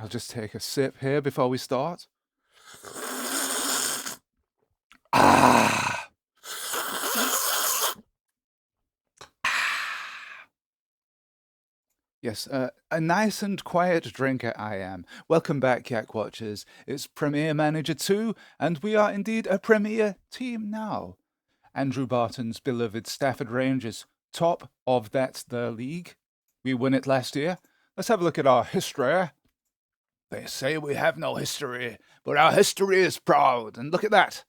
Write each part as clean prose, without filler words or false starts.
I'll just take a sip here before we start. Ah! Yes, a nice and quiet drinker I am. Welcome back, Yak Watchers. It's Premier Manager 2, and we are indeed a Premier team now. Andrew Barton's beloved Stafford Rangers, top of that the league. We won it last year. Let's have a look at our history. They say we have no history, but our history is proud, and look at that.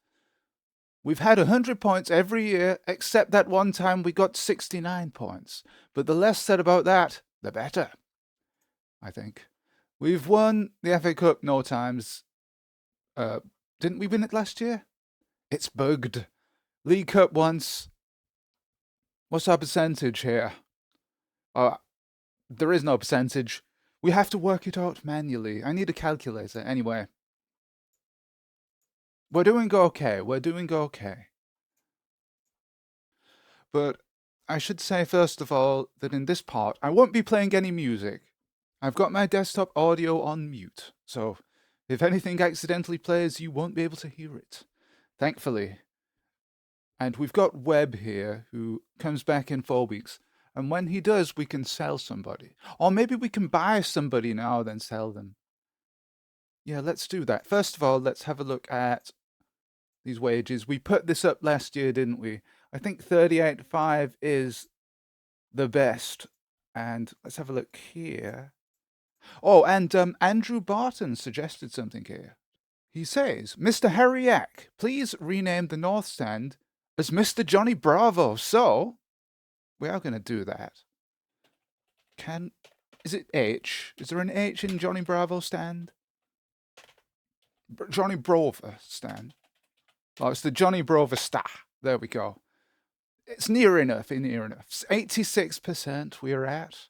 We've had 100 points every year, except that one time we got 69 points. But the less said about that, the better, I think. We've won the FA Cup no times. Didn't we win it last year? It's bugged. League Cup once. What's our percentage here? There is no percentage. We have to work it out manually. I need a calculator. Anyway. We're doing okay. We're doing okay. But I should say, first of all, that in this part, I won't be playing any music. I've got my desktop audio on mute, so if anything accidentally plays, you won't be able to hear it. Thankfully. And we've got Webb here, who comes back in 4 weeks. And when he does, we can sell somebody. Or maybe we can buy somebody now, then sell them. Yeah, let's do that. First of all, let's have a look at these wages. We put this up last year, didn't we? I think 38.5 is the best. And let's have a look here. Oh, and Andrew Barton suggested something here. He says, Mr. Harry Yak, please rename the North Stand as Mr. Johnny Bravo. So, we are going to do that. Is it H? Is there an H in Johnny Bravo stand? Johnny Bravo stand. Oh, it's the Johnny Bravo star. There we go. It's near enough, 86% we are at.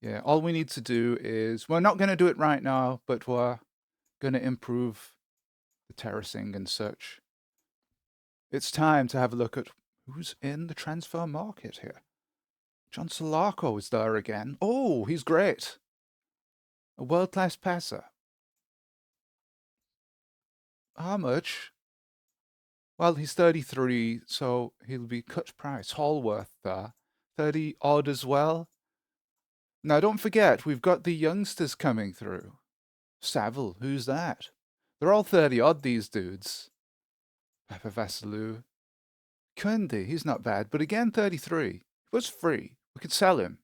Yeah, all we need to do is, we're not going to do it right now, but we're going to improve the terracing and such. It's time to have a look at who's in the transfer market here. John Solarco is there again. Oh, he's great. A world-class passer. How much? Well, he's 33, so he'll be cut price. Hallworth there. 30 odd as well. Now, don't forget, we've got the youngsters coming through. Saville, who's that? They're all 30 odd, these dudes. Papa Vassilou. Kunde, he's not bad, but again, 33. He was free. We could sell him.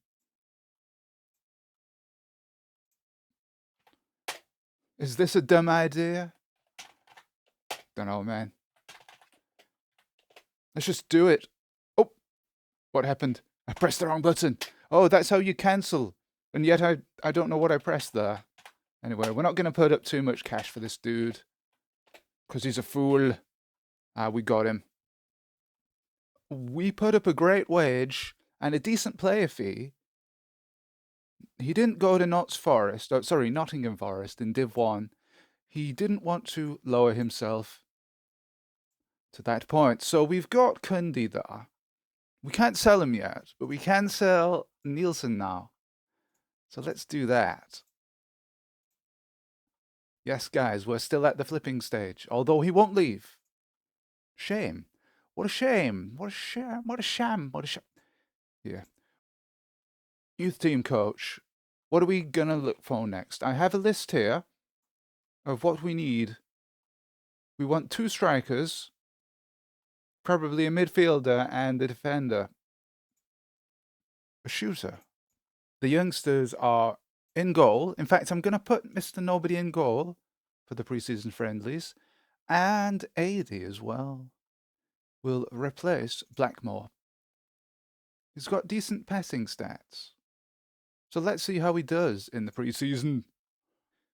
Is this a dumb idea? Don't know, man. Let's just do it. Oh, what happened? I pressed the wrong button. Oh, that's how you cancel. And yet I don't know what I pressed there. Anyway, we're not going to put up too much cash for this dude. Because he's a fool. We got him. We put up a great wage and a decent player fee. He didn't go to Nottingham Forest in Div 1. He didn't want to lower himself to that point. So we've got Kunde there. We can't sell him yet, but we can sell Nielsen now. So let's do that. Yes, guys, we're still at the flipping stage, although he won't leave. Shame. What a shame. What a sham. What a sham. What a sham. Yeah. Youth team coach. What are we going to look for next? I have a list here of what we need. We want 2 strikers, probably a midfielder and a defender. A shooter. The youngsters are in goal. In fact, I'm going to put Mr. Nobody in goal for the preseason friendlies. And AD as well will replace Blackmore. He's got decent passing stats. So let's see how he does in the preseason.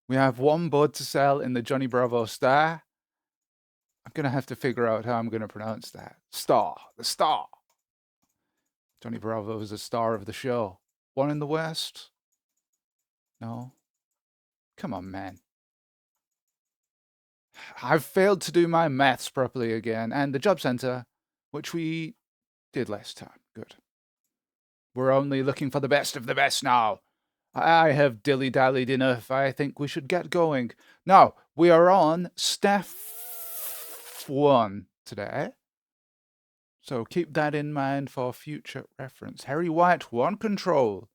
We have 1 bud to sell in the Johnny Bravo star. I'm going to have to figure out how I'm going to pronounce that. Star. The star. Johnny Bravo is a star of the show. 1 in the West? No? Come on, man. I've failed to do my maths properly again. And the job center, which we did last time. Good. We're only looking for the best of the best now. I have dilly-dallied enough. I think we should get going. Now, we are on Staff 1 today. So keep that in mind for future reference. Harry White, 1 control.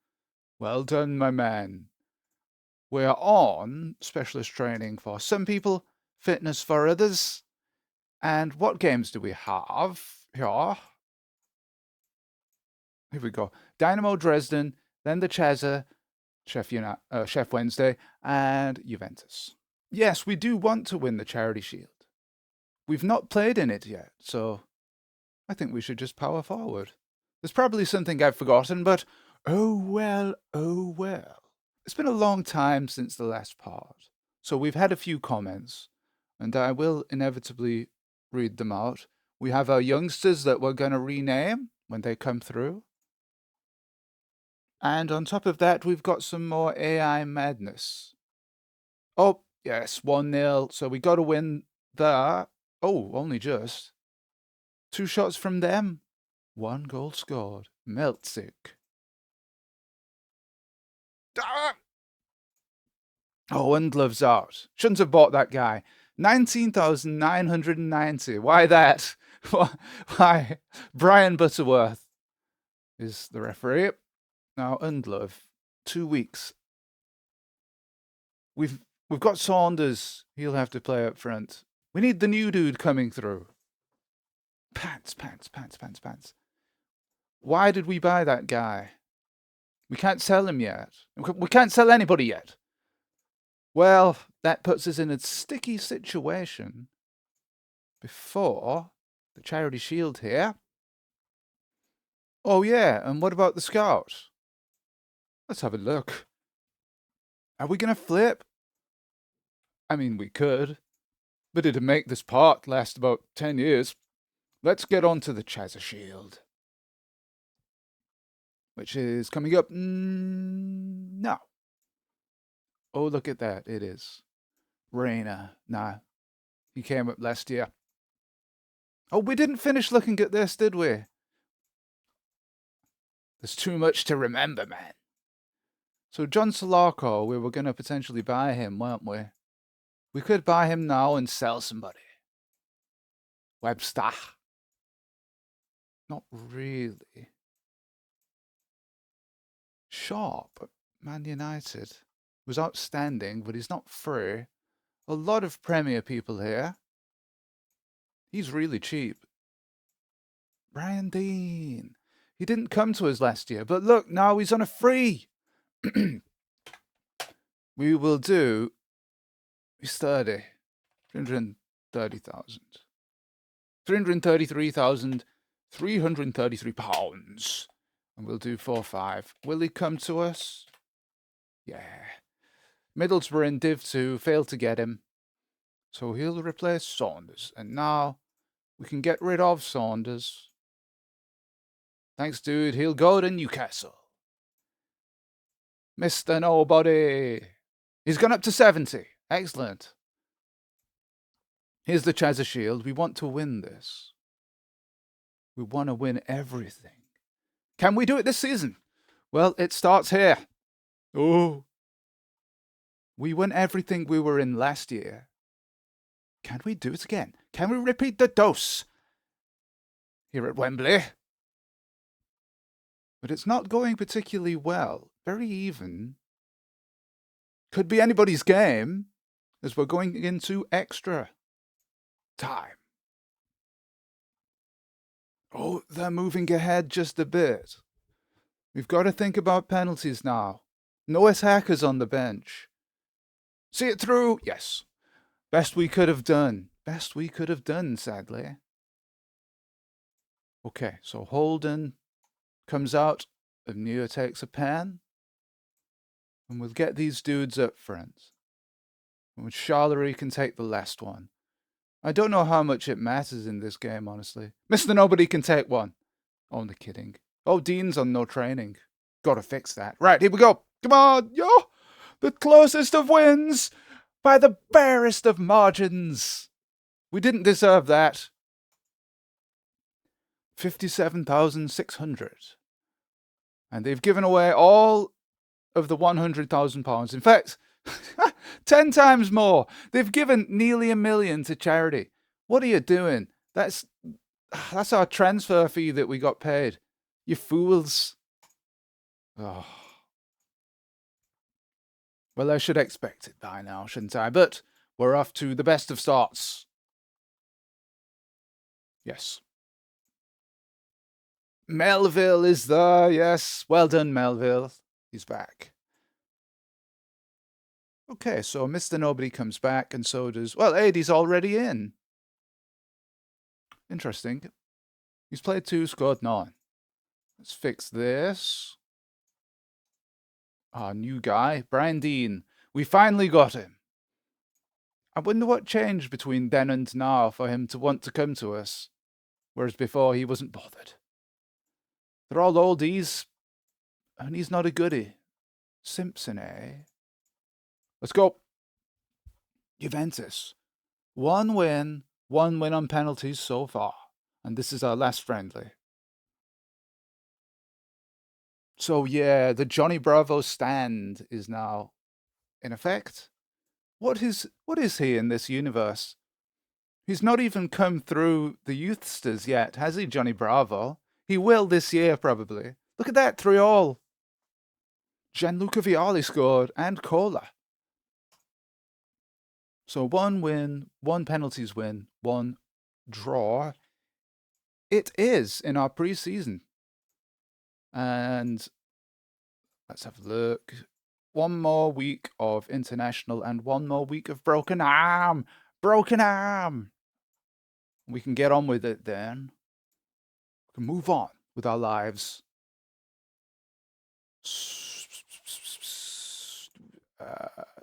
Well done, my man. We're on specialist training for some people, fitness for others. And what games do we have here? Here we go. Dynamo Dresden, then the Chesa, Chef Wednesday, and Juventus. Yes, we do want to win the Charity Shield. We've not played in it yet, so I think we should just power forward. There's probably something I've forgotten, but oh well, oh well. It's been a long time since the last part, so we've had a few comments, and I will inevitably read them out. We have our youngsters that we're going to rename when they come through. And on top of that, we've got some more AI madness. Oh, yes, 1-0. So we got to win there. Oh, only just. 2 shots from them. 1 goal scored. Meltzik. Ah! Oh, Undlove's out. Shouldn't have bought that guy. 19,990. Why that? Why? Brian Butterworth is the referee. Now, Undlove, 2 weeks. We've got Saunders. He'll have to play up front. We need the new dude coming through. Pants. Why did we buy that guy? We can't sell him yet. We can't sell anybody yet. Well, that puts us in a sticky situation before the Charity Shield here. Oh, yeah, and what about the Scout? Let's have a look. Are we going to flip? I mean, we could, but it'd make this part last about 10 years. Let's get on to the Chesa Shield, which is coming up now. Oh, look at that. It is. Rayner. Nah, he came up last year. Oh, we didn't finish looking at this, did we? There's too much to remember, man. So John Solarco, we were going to potentially buy him, weren't we? We could buy him now and sell somebody. Webster. Not really. Sharp, Man United. Was outstanding, but he's not free. A lot of Premier people here. He's really cheap. Brian Dean. He didn't come to us last year, but look, now he's on a free. We will do. He's 30. 330,000. 333,333 pounds. And we'll do 4-5. Will he come to us? Yeah. Middlesbrough in Div 2 failed to get him. So he'll replace Saunders. And now we can get rid of Saunders. Thanks, dude. He'll go to Newcastle. Mr. Nobody. He's gone up to 70. Excellent. Here's the Chesa Shield. We want to win this. We want to win everything. Can we do it this season? Well, it starts here. Oh. We won everything we were in last year. Can we do it again? Can we repeat the dose here at Wembley? But it's not going particularly well. Very even. Could be anybody's game as we're going into extra time. Oh, they're moving ahead just a bit. We've got to think about penalties now. Noah's Hacker's on the bench. See it through? Yes. Best we could have done. Best we could have done, sadly. Okay, so Holden comes out and Muir takes a pen. And we'll get these dudes up front. And Charlery can take the last one. I don't know how much it matters in this game, honestly. Mr. Nobody can take one. Only kidding. Oh, Dean's on no training. Gotta fix that. Right, here we go. Come on, yo! The closest of wins by the barest of margins. We didn't deserve that. 57,600. And they've given away all of the £100,000. In fact, 10 times more. They've given nearly £1 million to charity. What are you doing? That's our transfer fee that we got paid. You fools. Oh. Well, I should expect it by now, shouldn't I? But we're off to the best of starts. Yes. Melville is there, yes. Well done, Melville. He's back. Okay, so Mr. Nobody comes back, and so does... Well, Aidy's already in. Interesting. He's played 2, scored 9. Let's fix this. Our new guy, Brian Dean. We finally got him. I wonder what changed between then and now for him to want to come to us, whereas before he wasn't bothered. They're all oldies, and he's not a goodie. Simpson, eh? Let's go. Juventus. 1 win on penalties so far, and this is our last friendly. So yeah, the Johnny Bravo stand is now in effect. What is he in this universe? He's not even come through the youthsters yet, has he, Johnny Bravo? He will this year, probably. Look at that, 3-all. Gianluca Vialli scored, and Cola. So 1 win, 1 penalties win, 1 draw. It is in our pre-season. And let's have a look. 1 more week of international and 1 more week of broken arm. Broken arm. We can get on with it then. We can move on with our lives.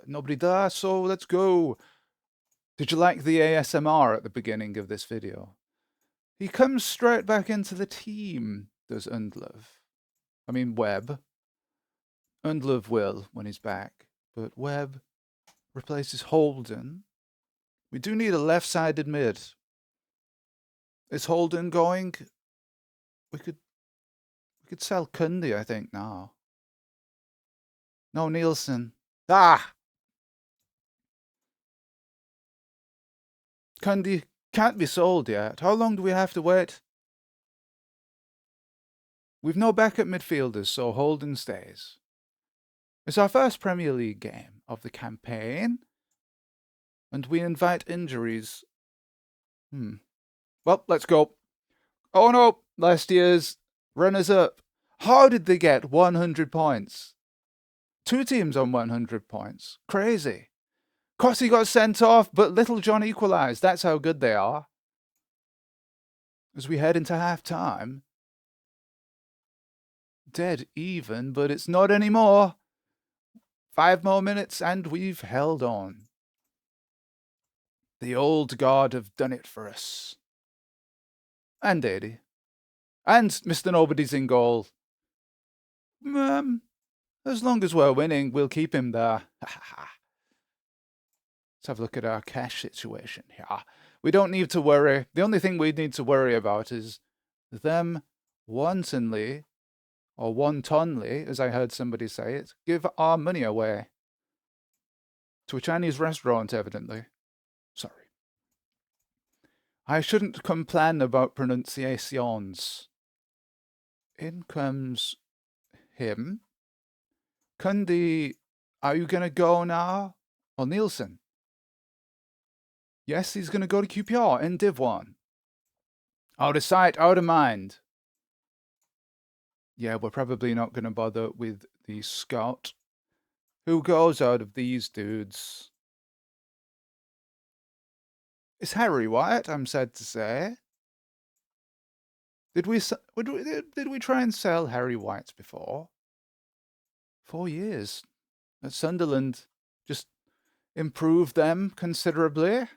Nobody there, so let's go. Did you like the ASMR at the beginning of this video? He comes straight back into the team, does Undlov. I mean, Webb. Undlov will when he's back, but Webb replaces Holden. We do need a left-sided mid. Is Holden going? We could sell Cundy, I think, now. No, Nielsen. Ah! Cundy can't be sold yet. How long do we have to wait? We've no backup midfielders, so Holden stays. It's our first Premier League game of the campaign, and we invite injuries. Well, let's go. Oh no, last year's runners-up. How did they get 100 points? 2 teams on 100 points. Crazy. Cossie got sent off, but Little John equalised. That's how good they are. As we head into half-time. Dead even, but it's not anymore. 5 more minutes, and we've held on. The old guard have done it for us. And Eddie. And Mr. Nobody's in goal. As long as we're winning, we'll keep him there. Let's have a look at our cash situation here. We don't need to worry. The only thing we need to worry about is them wantonly, or wantonly, as I heard somebody say it, give our money away. To a Chinese restaurant, evidently. Sorry. I shouldn't complain about pronunciations. In comes him. Cundy, are you going to go now? Or Nielsen? Yes, he's going to go to QPR in Div 1. Out of sight, out of mind. Yeah, we're probably not going to bother with the scout. Who goes out of these dudes? It's Harry White, I'm sad to say. Did we try and sell Harry White before? 4 years. At Sunderland, just improved them considerably.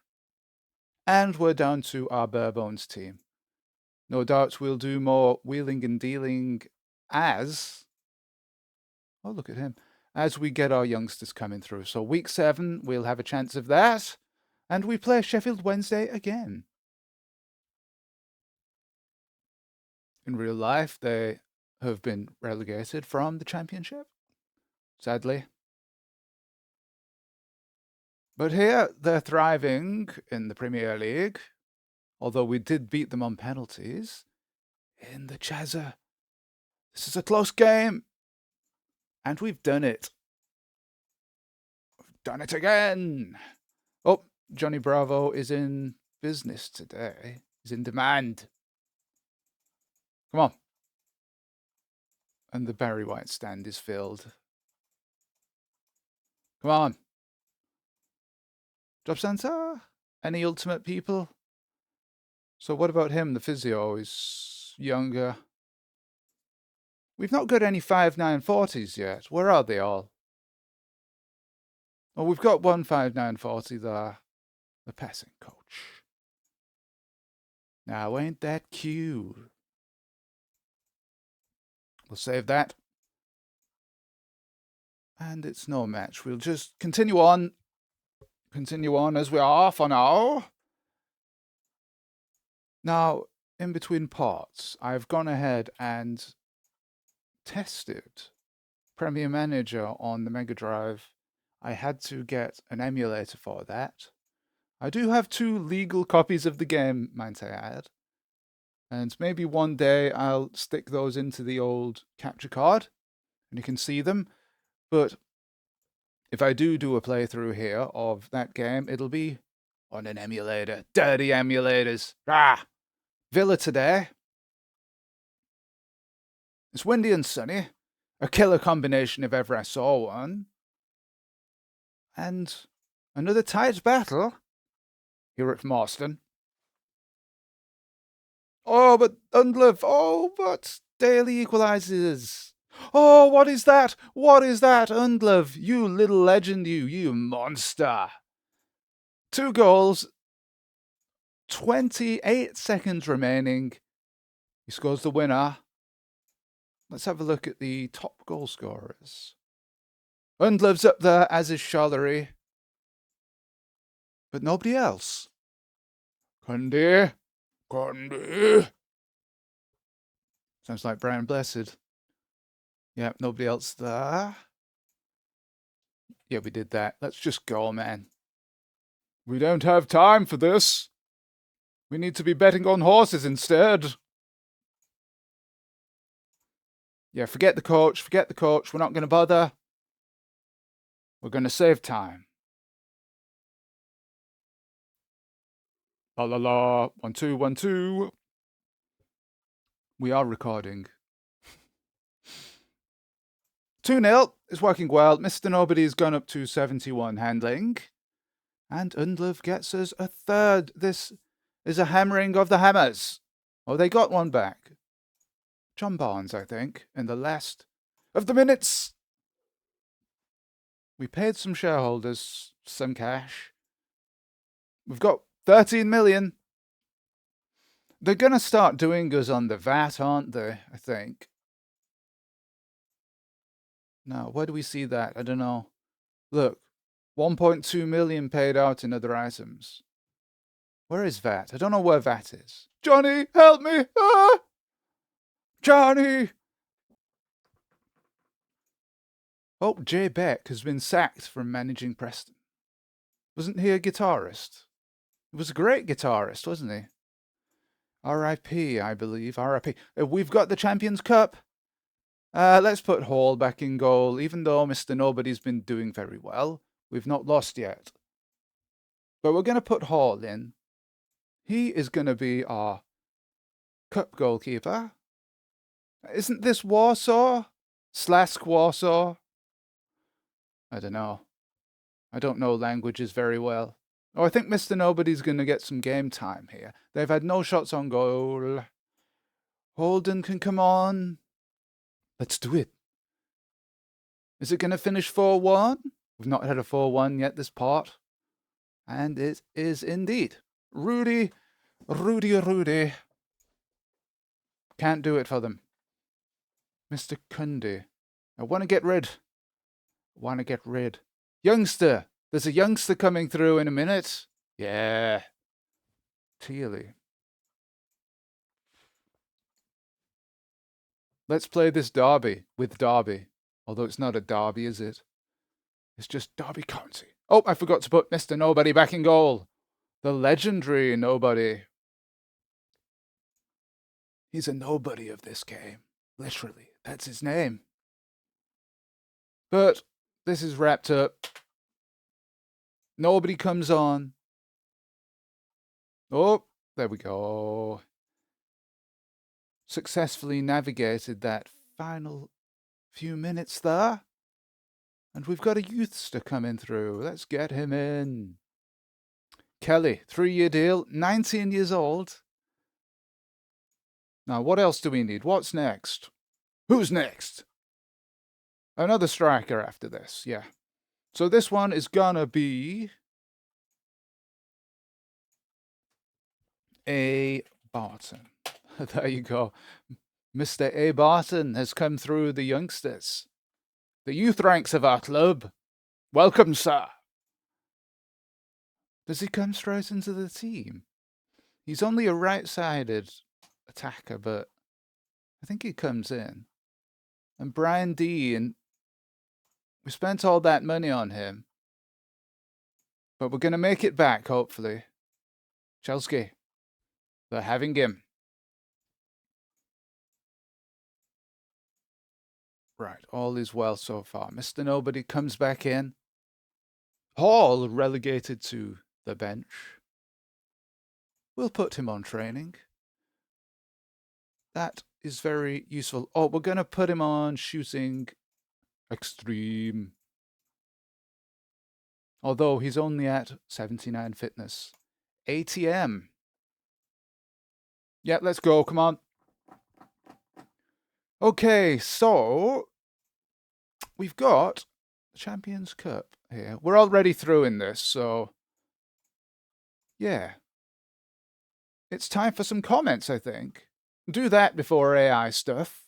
And we're down to our bare bones team. No doubt we'll do more wheeling and dealing as... Oh, look at him. As we get our youngsters coming through. So week 7, we'll have a chance of that. And we play Sheffield Wednesday again. In real life, they have been relegated from the Championship. sadly. But here, they're thriving in the Premier League, although we did beat them on penalties. In the Chazza. This is a close game. And we've done it. We've done it again. Oh, Johnny Bravo is in business today. He's in demand. Come on. And the Barry White stand is filled. Come on. Job Center? Any ultimate people? So what about him? The physio is younger. We've not got any 5.940s yet. Where are they all? Oh, we've got one 5.940 there. The passing coach. Now, ain't that cute? We'll save that. And it's no match. We'll just continue on. Continue on as we are for now. Now, in between parts, I've gone ahead and tested Premier Manager on the Mega Drive. I had to get an emulator for that. I do have 2 legal copies of the game, might I add. And maybe one day I'll stick those into the old capture card and you can see them. But if I do a playthrough here of that game, it'll be on an emulator. Dirty emulators. Ah! Villa today. It's windy and sunny. A killer combination if ever I saw one. And another tight battle here at Marston. Oh, but Undlove. Oh, but Daly equalizes. Oh, what is that? What is that, Undlove? You little legend, you monster. 2 goals. 28 seconds remaining. He scores the winner. Let's have a look at the top goal scorers. Undlove's up there, as is Charlery. But nobody else. Cundy. Sounds like Brian Blessed. Yeah, nobody else there. Yeah, we did that. Let's just go, man. We don't have time for this. We need to be betting on horses instead. Yeah, forget the coach. Forget the coach. We're not going to bother. We're going to save time. La la la. 1 2 1 2. We are recording. 2-0. It's working well. Mr. Nobody's gone up to 71 handling. And Undlove gets us a 3rd. This is a hammering of the hammers. Oh, they got one back. John Barnes, I think, in the last of the minutes. We paid some shareholders some cash. We've got 13 million. They're going to start doing us on the VAT, aren't they, I think? Now, where do we see that? I don't know. Look, 1.2 million paid out in other items. Where is VAT? I don't know where VAT is. Johnny, help me! Ah! Johnny! Oh, Jay Beck has been sacked from managing Preston. Wasn't he a guitarist? He was a great guitarist, wasn't he? R.I.P., I believe. R.I.P. We've got the Champions Cup. Let's put Hall back in goal. Even though Mr. Nobody's been doing very well, we've not lost yet. But we're going to put Hall in. He is going to be our cup goalkeeper. Isn't this Warsaw? Slask Warsaw? I don't know. I don't know languages very well. Oh, I think Mr. Nobody's going to get some game time here. They've had no shots on goal. Holden can come on. Let's do it. Is it going to finish 4-1? We've not had a 4-1 yet this part. And it is indeed. Rudy. Can't do it for them. Mr. Cundy. I want to get rid. Youngster. There's a youngster coming through in a minute. Yeah. Teely. Let's play this derby with Derby. Although it's not a derby, is it? It's just Derby County. Oh, I forgot to put Mr. Nobody back in goal. The legendary Nobody. He's a nobody of this game. Literally, that's his name. But this is wrapped up. Nobody comes on. Oh, there we go. Successfully navigated that final few minutes there. And we've got a youthster coming through. Let's get him in. Kelly, 3-year deal, 19 years old. Now, what else do we need? What's next? Who's next? Another striker after this, yeah. So this one is gonna be A. Barton. There you go. Mr. A. Barton has come through the youngsters. The youth ranks of our club. Welcome, sir. Does he come straight into the team? He's only a right-sided attacker, but I think he comes in. And Brian Dean, we spent all that money on him, but we're going to make it back, hopefully. Chelsea, they're having him. Right, all is well so far. Mr. Nobody comes back in. Hall relegated to the bench. We'll put him on training. That is very useful. Oh, we're going to put him on shooting extreme. Although he's only at 79 fitness. ATM. Yeah, let's go. Come on. Okay, so we've got the Champions Cup here. We're already through in this, so yeah. It's time for some comments, I think. Do that before AI stuff.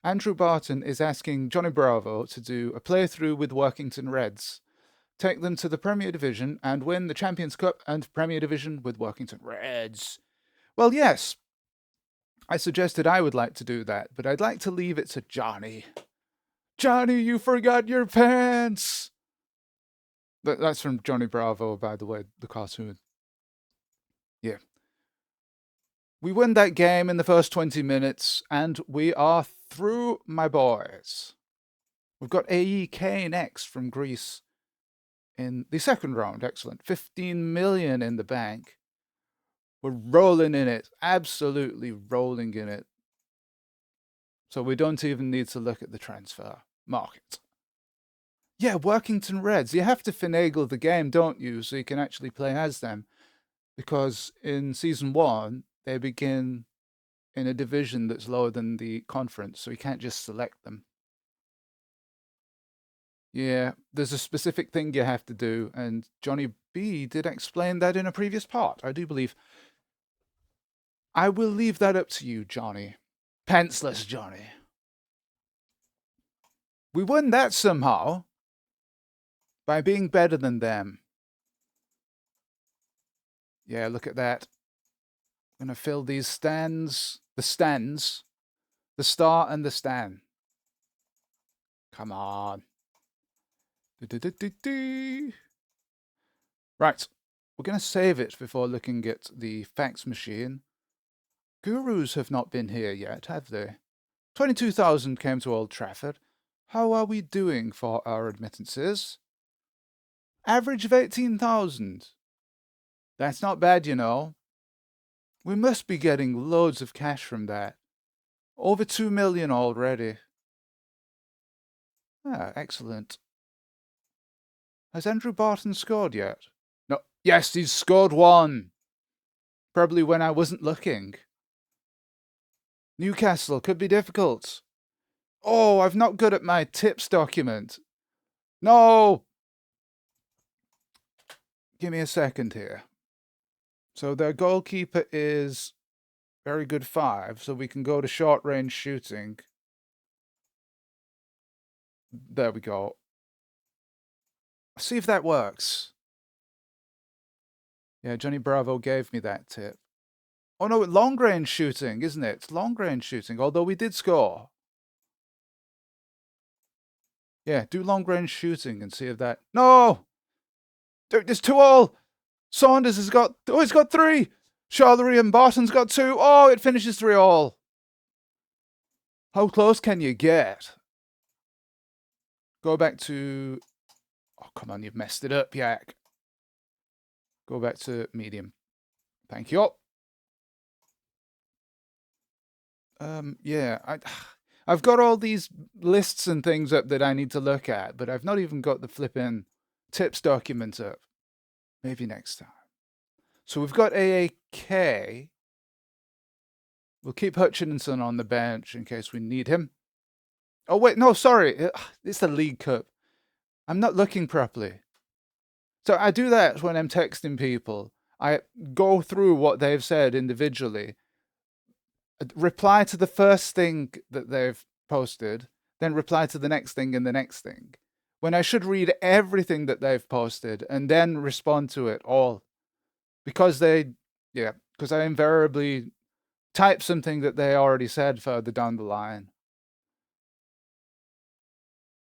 Andrew Barton is asking Johnny Bravo to do a playthrough with Workington Reds. Take them to the Premier Division and win the Champions Cup and Premier Division with Workington Reds. Well, yes. I suggested I would like to do that, but I'd like to leave it to Johnny. Johnny, you forgot your pants! That's from Johnny Bravo, by the way, the cartoon. Yeah. We win that game in the first 20 minutes, and we are through, my boys. We've got AEK next from Greece in the second round. Excellent. 15 million in the bank. We're rolling in it. Absolutely rolling in it. So we don't even need to look at the transfer market. Yeah, Workington Reds. You have to finagle the game, don't you, so you can actually play as them. Because in Season 1, they begin in a division that's lower than the conference, so you can't just select them. Yeah, there's a specific thing you have to do, and Johnny B did explain that in a previous part, I do believe. I will leave that up to you, Johnny. Penceless Johnny. We won that somehow by being better than them. Yeah, look at that. I'm going to fill these stands. The stands. The star and the stand. Come on. Right. We're going to save it before looking at the fax machine. Gurus have not been here yet, have they? 22,000 came to Old Trafford. How are we doing for our admittances? Average of 18,000. That's not bad, you know. We must be getting loads of cash from that. Over 2 million already. Ah, excellent. Has Andrew Barton scored yet? No. Yes, he's scored one. Probably when I wasn't looking. Newcastle could be difficult. Oh, I've not got at my tips document. No! Give me a second here. So their goalkeeper is very good 5, so we can go to short range shooting. There we go. See if that works. Yeah, Johnny Bravo gave me that tip. Oh no, long range shooting, isn't it? It's long range shooting, although we did score. Yeah, do long-range shooting and see if that... No! There's 2 all! Saunders has got... Oh, he's got 3! Charlery and Barton's got 2. Oh, it finishes 3 all. How close can you get? Go back to... Oh, come on, you've messed it up, Yak. Go back to medium. Thank you. Yeah, I've got all these lists and things up that I need to look at, but I've not even got the flipping tips document up. Maybe next time. So we've got AAK. We'll keep Hutchinson on the bench in case we need him. Oh, wait, no, sorry. It's the League Cup. I'm not looking properly. So I do that when I'm texting people. I go through what they've said individually, reply to the first thing that they've posted, then reply to the next thing and the next thing. When I should read everything that they've posted and then respond to it all. Because I invariably type something that they already said further down the line.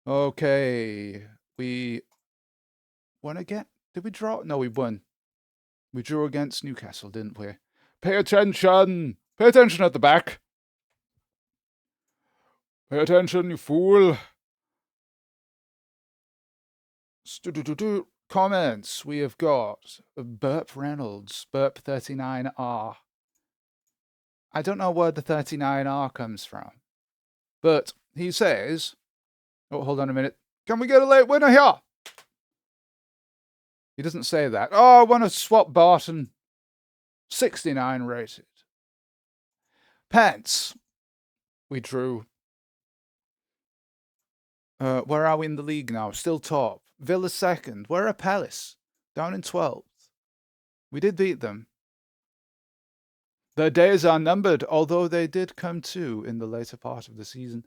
Okay, we won again. Did we draw? No, we won. We drew against Newcastle, didn't we? Pay attention! Pay attention at the back! Pay attention, you fool! Comments. We have got Burp Reynolds, Burp 39R. I don't know where the 39R comes from, but he says, oh, hold on a minute. Can we get a late winner here? He doesn't say that. Oh, I want to swap Barton. 69 rated. Pants. We drew. Where are we in the league now? Still top. Villa second. Where are Palace? Down in 12th. We did beat them. Their days are numbered, although they did come to in the later part of the season.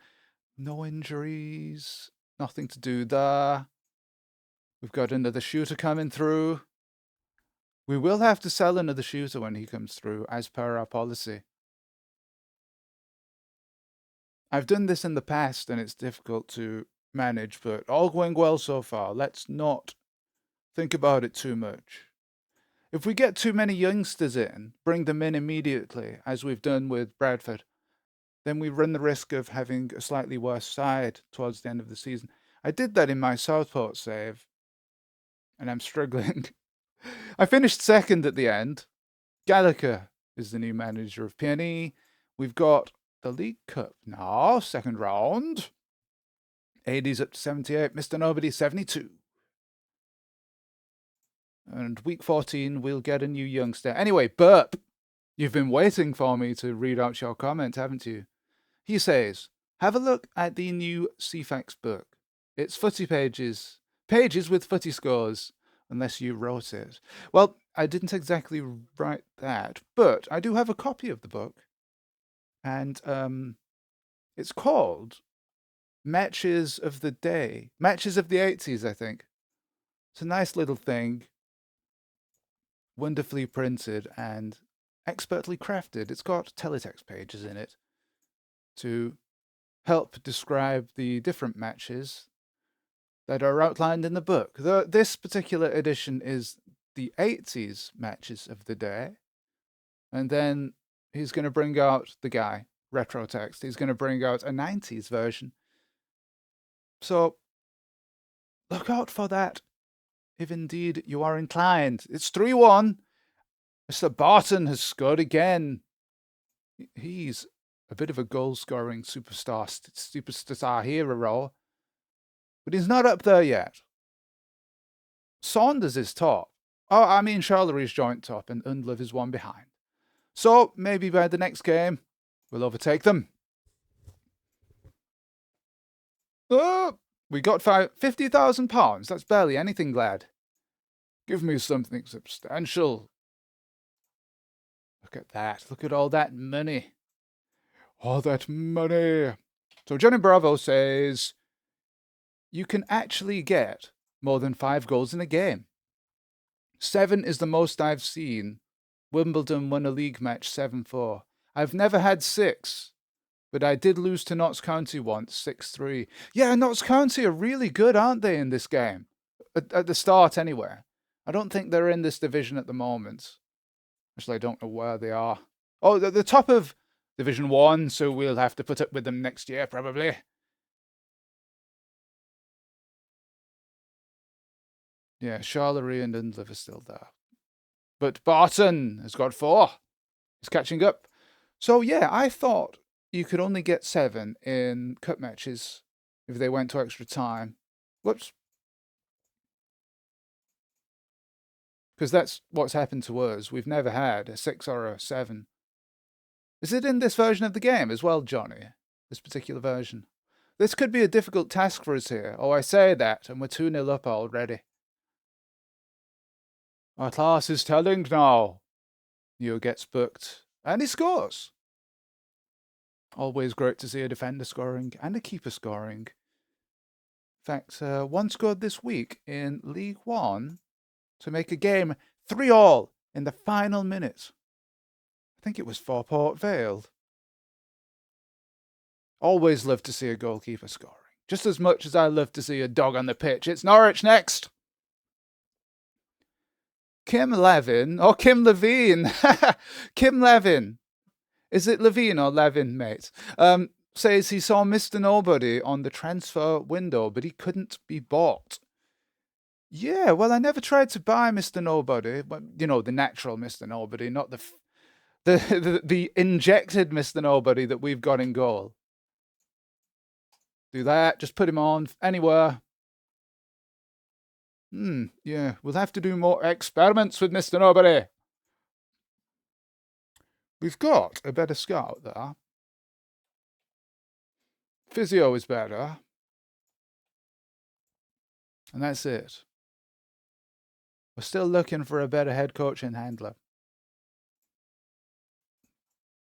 No injuries. Nothing to do there. We've got another shooter coming through. We will have to sell another shooter when he comes through, as per our policy. I've done this in the past, and it's difficult to manage, but all going well so far. Let's not think about it too much. If we get too many youngsters in, bring them in immediately, as we've done with Bradford, then we run the risk of having a slightly worse side towards the end of the season. I did that in my Southport save, and I'm struggling. I finished second at the end. Gallagher is the new manager of PNE. We've got the League Cup now, second round. 80's up to 78, Mr. Nobody 72. And week 14, we'll get a new youngster. Anyway, Burp, you've been waiting for me to read out your comment, haven't you? He says, have a look at the new CFAX book. It's footy pages with footy scores, unless you wrote it. Well, I didn't exactly write that, but I do have a copy of the book. And it's called Matches of the Day. Matches of the 80s, I think. It's a nice little thing. Wonderfully printed and expertly crafted. It's got teletext pages in it to help describe the different matches that are outlined in the book. This particular edition is the 80s matches of the day. And then he's going to bring out the guy, Retro Text. He's going to bring out a 90s version. So look out for that, if indeed you are inclined. It's 3-1. Mr. Barton has scored again. He's a bit of a goal-scoring superstar hero, but he's not up there yet. Saunders is top. Oh, I mean, Charlery's joint top, and Undlove is one behind. So maybe by the next game, we'll overtake them. Oh, we got £50,000. That's barely anything, lad. Give me something substantial. Look at that. Look at all that money. All that money. So Johnny Bravo says, you can actually get more than 5 goals in a game. 7 is the most I've seen. Wimbledon won a league match 7-4. I've never had 6, But I did lose to Notts County once, 6-3. Yeah, Notts County are really good, aren't they, in this game? At the start, anyway. I don't think they're in this division at the moment. Actually, I don't know where they are. Oh, the top of Division 1, so we'll have to put up with them next year, probably. Yeah, Charlery and Undlive are still there. But Barton has got 4. He's catching up. So, yeah, I thought you could only get 7 in cup matches if they went to extra time. Whoops. Because that's what's happened to us. We've never had a 6 or a 7. Is it in this version of the game as well, Johnny? This particular version? This could be a difficult task for us here. Oh, I say that, and we're 2-0 up already. Our class is telling now. Neo gets booked, and he scores. Always great to see a defender scoring and a keeper scoring. In fact, one scored this week in League One to make a game 3-3 in the final minute. I think it was for Port Vale. Always love to see a goalkeeper scoring. Just as much as I love to see a dog on the pitch. It's Norwich next. Kim Levin. Kim Levine. Kim Levin. Is it Levine or Levin, mate? Says he saw Mr. Nobody on the transfer window, but he couldn't be bought. Yeah, well, I never tried to buy Mr. Nobody. But, you know, the natural Mr. Nobody, not the injected Mr. Nobody that we've got in goal. Do that. Just put him on anywhere. Yeah, we'll have to do more experiments with Mr. Nobody. We've got a better scout there. Physio is better. And that's it. We're still looking for a better head coach and handler.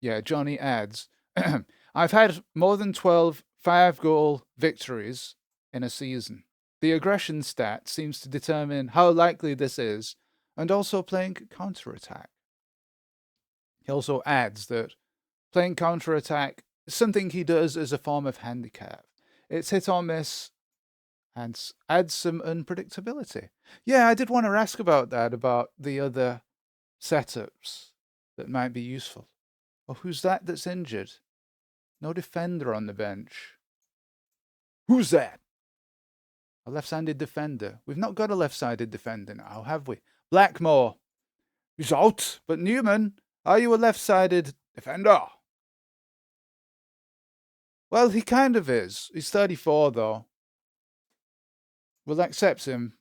Yeah, Johnny adds, I've had more than 12 5-goal victories in a season. The aggression stat seems to determine how likely this is, and also playing counter-attack. He also adds that playing counter-attack is something he does as a form of handicap. It's hit or miss and adds some unpredictability. Yeah, I did want to ask about that, about the other setups that might be useful. Oh, who's that that's injured? No defender on the bench. Who's that? A left-sided defender. We've not got a left-sided defender now, have we? Blackmore. He's out. But Newman, are you a left-sided defender? Well, he kind of is. He's 34, though. We'll accept him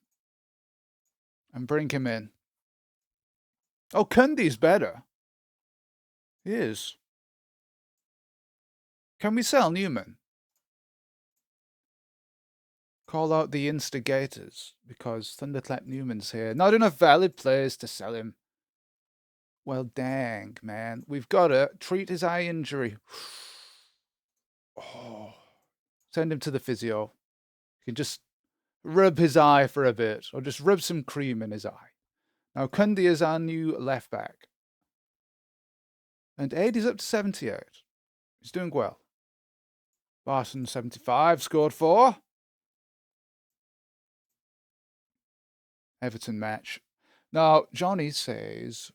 and bring him in. Oh, Cundy's better. He is. Can we sell Newman? Call out the instigators, because Thunderclap Newman's here. Not enough valid players to sell him. Well, dang, man. We've got to treat his eye injury. Oh. Send him to the physio. You can just rub his eye for a bit, or just rub some cream in his eye. Now, Cundy is our new left back. And Aid is up to 78. He's doing well. Barton, 75, scored 4. Everton match. Now, Johnny says,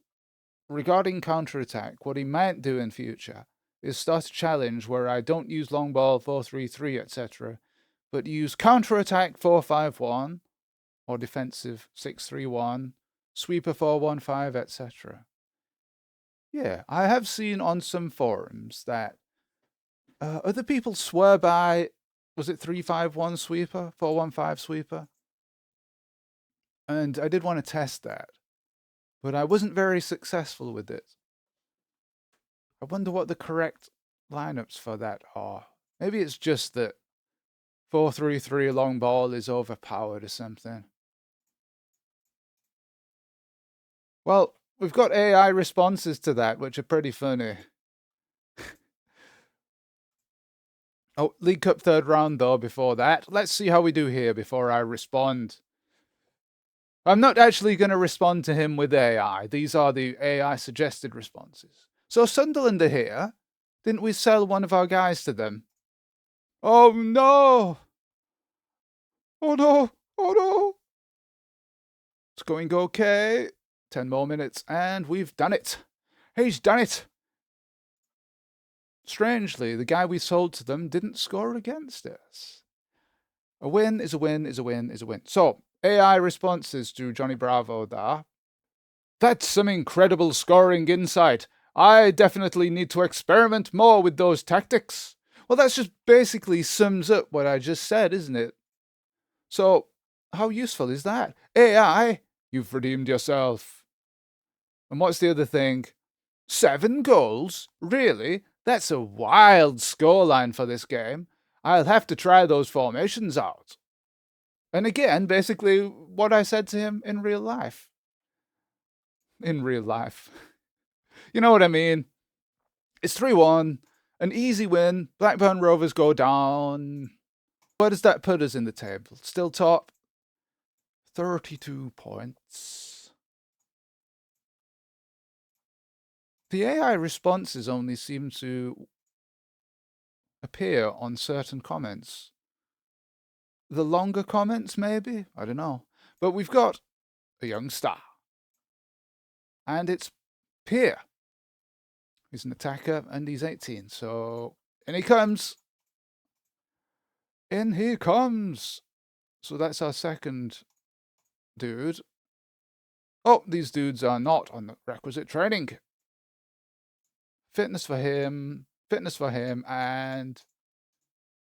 regarding counter-attack, what he might do in future is start a challenge where I don't use long ball 4-3-3, etc., but use counter-attack 4-5-1 or defensive 6-3-1, sweeper 4-1-5, etc. Yeah, I have seen on some forums that other people swear by, was it 3-5-1 sweeper, 4-1-5 sweeper? And I did want to test that, but I wasn't very successful with it. I wonder what the correct lineups for that are. Maybe it's just that 4-3-3 long ball is overpowered or something. Well, we've got AI responses to that, which are pretty funny. Oh, League Cup 3rd round, though, before that. Let's see how we do here before I respond. I'm not actually going to respond to him with AI. These are the AI-suggested responses. So Sunderland are here. Didn't we sell one of our guys to them? Oh no! Oh no! Oh no! It's going okay. 10 more minutes and we've done it. He's done it! Strangely, the guy we sold to them didn't score against us. A win is a win is a win is a win. So, AI responses to Johnny Bravo there. That's some incredible scoring insight. I definitely need to experiment more with those tactics. Well, that's just basically sums up what I just said, isn't it? So, how useful is that? AI, you've redeemed yourself. And what's the other thing? 7 goals? Really? That's a wild scoreline for this game. I'll have to try those formations out. And again, basically what I said to him in real life. In real life. You know what I mean? It's 3-1, an easy win. Blackburn Rovers go down. Where does that put us in the table? Still top? 32 points. The AI responses only seem to appear on certain comments. The longer comments, maybe? I don't know. But we've got a young star. And it's Pierre. He's an attacker and he's 18. So, in he comes. In he comes. So that's our second dude. Oh, these dudes are not on the requisite training. Fitness for him, and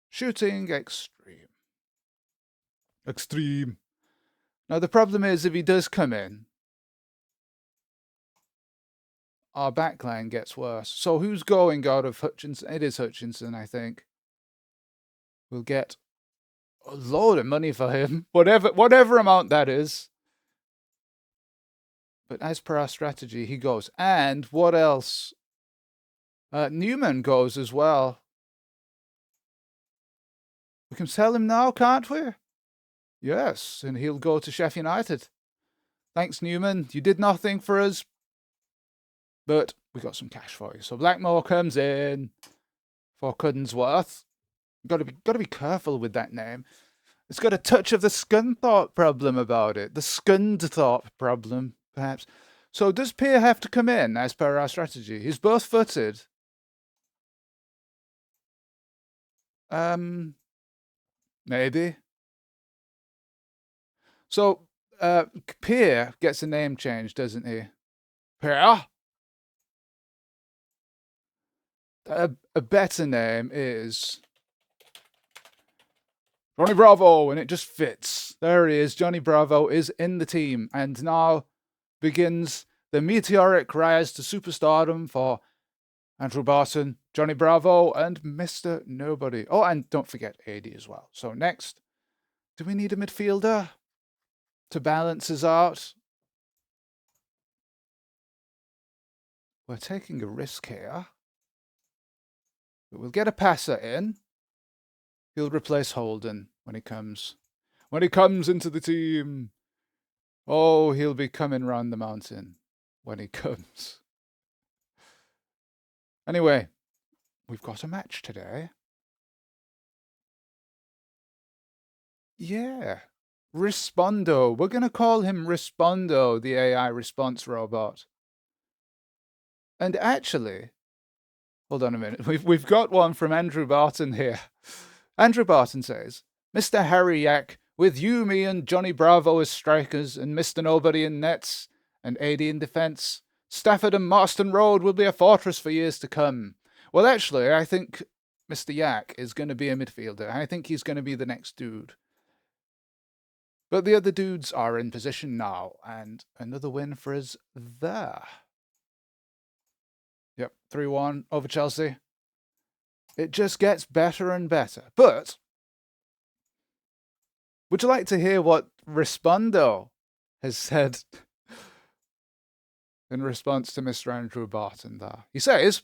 shooting extreme. Extreme. Now, the problem is, if he does come in, our backline gets worse. So who's going out of Hutchinson? It is Hutchinson, I think. We'll get a load of money for him, whatever amount that is. But as per our strategy, he goes. And what else? Newman goes as well. We can sell him now, can't we? Yes, and he'll go to Sheffield United. Thanks, Newman. You did nothing for us, but we got some cash for you. So Blackmore comes in for Cuddensworth. Got to be careful with that name. It's got a touch of the Scunthorpe problem about it. The Scunthorpe problem, perhaps. So does Pierre have to come in as per our strategy? He's both-footed. Maybe. So Pierre gets a name change, doesn't he? Pierre? A better name is Johnny Bravo, and it just fits. There he is. Johnny Bravo is in the team, and now begins the meteoric rise to superstardom for Andrew Barton, Johnny Bravo, and Mr. Nobody. Oh, and don't forget AD as well. So next, do we need a midfielder to balance us out? We're taking a risk here. But we'll get a passer in. He'll replace Holden when he comes. When he comes into the team. Oh, he'll be coming round the mountain when he comes. Anyway, we've got a match today. Yeah. Respondo. We're going to call him Respondo, the AI response robot. And actually, hold on a minute. We've got one from Andrew Barton here. Andrew Barton says, Mr. Harry Yak, with you, me, and Johnny Bravo as strikers, and Mr. Nobody in nets, and AD in defence, Stafford and Marston Road will be a fortress for years to come. Well, actually, I think Mr. Yak is going to be a midfielder. I think he's going to be the next dude. But the other dudes are in position now, and another win for us there. Yep, 3-1 over Chelsea. It just gets better and better. But would you like to hear what Respondo has said in response to Mr. Andrew Barton there? He says,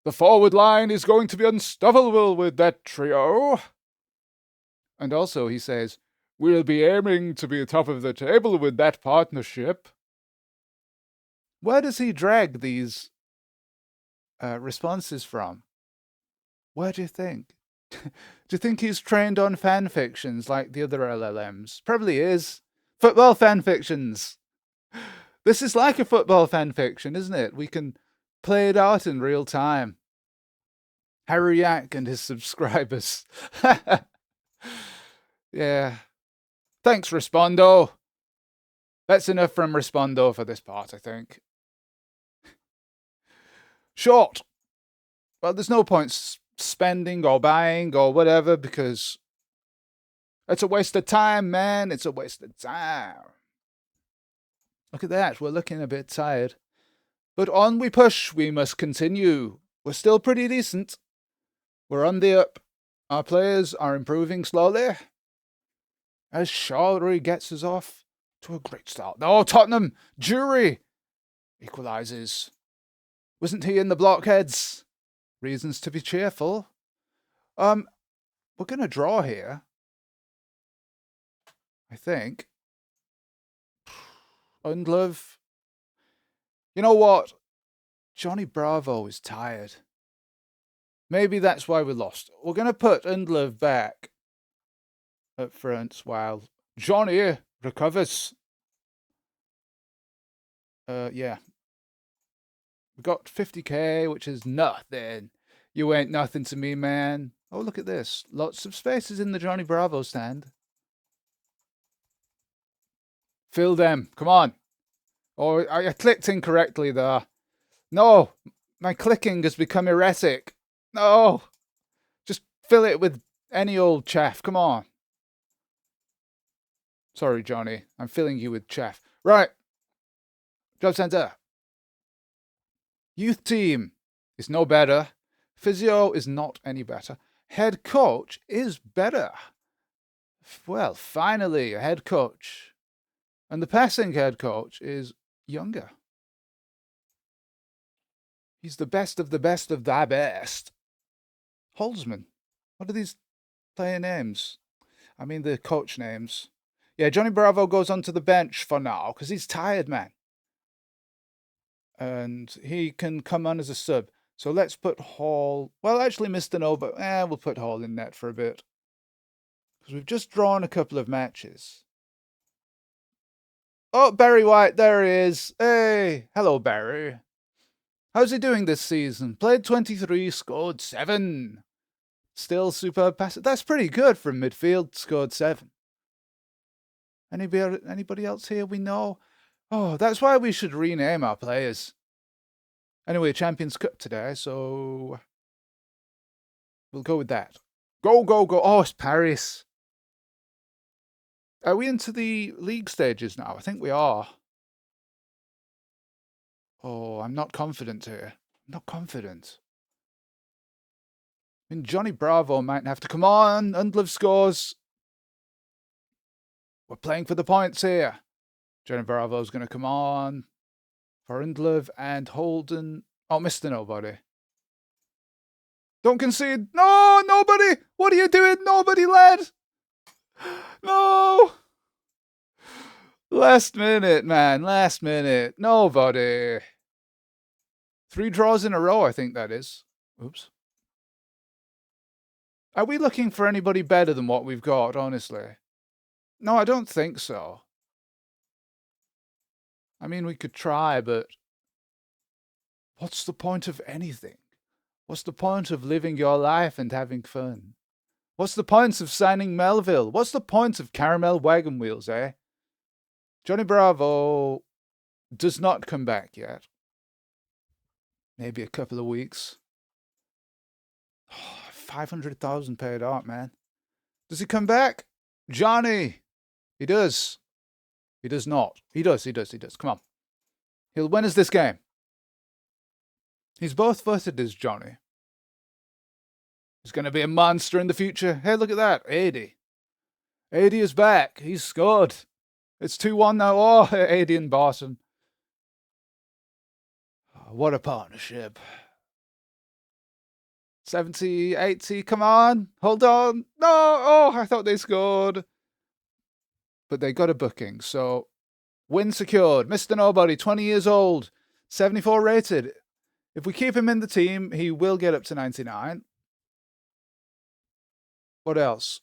the forward line is going to be unstoppable with that trio. And also he says, we'll be aiming to be top of the table with that partnership. Where does he drag these responses from. Where do you think? Do you think he's trained on fan fictions like the other LLMs? Probably is. Football fan fictions. This is like a football fan fiction, isn't it? We can play it out in real time. Harry Yak and his subscribers. Yeah. Thanks, Respondo. That's enough from Respondo for this part, I think. Short. Well, there's no point spending or buying or whatever because it's a waste of time, man. It's a waste of time. Look at that. We're looking a bit tired. But on we push. We must continue. We're still pretty decent. We're on the up. Our players are improving slowly. As Charlery gets us off to a great start. Oh, Tottenham! Jury! Equalises. Wasn't he in the blockheads? Reasons to be cheerful. We're going to draw here. I think. Undlove. You know what? Johnny Bravo is tired. Maybe that's why we lost. We're going to put Undlove back up front while Johnny recovers. Yeah. We got 50k, which is nothing. You ain't nothing to me, man. Oh, look at this. Lots of spaces in the Johnny Bravo stand. Fill them. Come on. Oh, I clicked incorrectly there. No. My clicking has become erratic. No. Just fill it with any old chaff. Come on. Sorry, Johnny. I'm filling you with chaff. Right. Job centre. Youth team is no better. Physio is not any better. Head coach is better. Well, finally, a head coach. And the passing head coach is younger. He's the best of the best of the best. Holzman. What are these player names? I mean, the coach names. Yeah, Johnny Bravo goes onto the bench for now because he's tired, man. And he can come on as a sub. So let's put Hall. Well, actually, Mr. No, but we'll put Hall in net for a bit. Because we've just drawn a couple of matches. Oh, Barry White, there he is. Hey, hello, Barry. How's he doing this season? Played 23, scored 7. Still superb passer. That's pretty good from midfield, scored 7. Anybody else here we know? Oh, that's why we should rename our players. Anyway, Champions Cup today, so we'll go with that. Go, go, go. Oh, it's Paris. Are we into the league stages now? I think we are. Oh, I'm not confident here. I'm not confident. I mean, Johnny Bravo might have to come on. Undlove scores. We're playing for the points here. Johnny Bravo's going to come on for Undlove and Holden. Oh, Mr. Nobody. Don't concede. No, nobody. What are you doing? Nobody led. No. Last minute, man. Last minute. Nobody. 3 draws in a row, I think that is. Oops. Are we looking for anybody better than what we've got, honestly? No, I don't think so. I mean, we could try, but what's the point of anything? What's the point of living your life and having fun? What's the point of signing Melville? What's the point of caramel wagon wheels, eh? Johnny Bravo does not come back yet. Maybe a couple of weeks. Oh, 500,000 paid out, man. Does he come back? Johnny! He does. He does not. He does. Come on. He'll win us this game. He's both footed as Johnny. He's going to be a monster in the future. Hey, look at that. 80. 80 is back. He's scored. It's 2-1 now. Oh, 80 and Barton. Oh, what a partnership. 70, 80. Come on. Hold on. No. Oh, I thought they scored. But they got a booking. So, win secured. Mr. Nobody, 20 years old. 74 rated. If we keep him in the team, he will get up to 99. What else?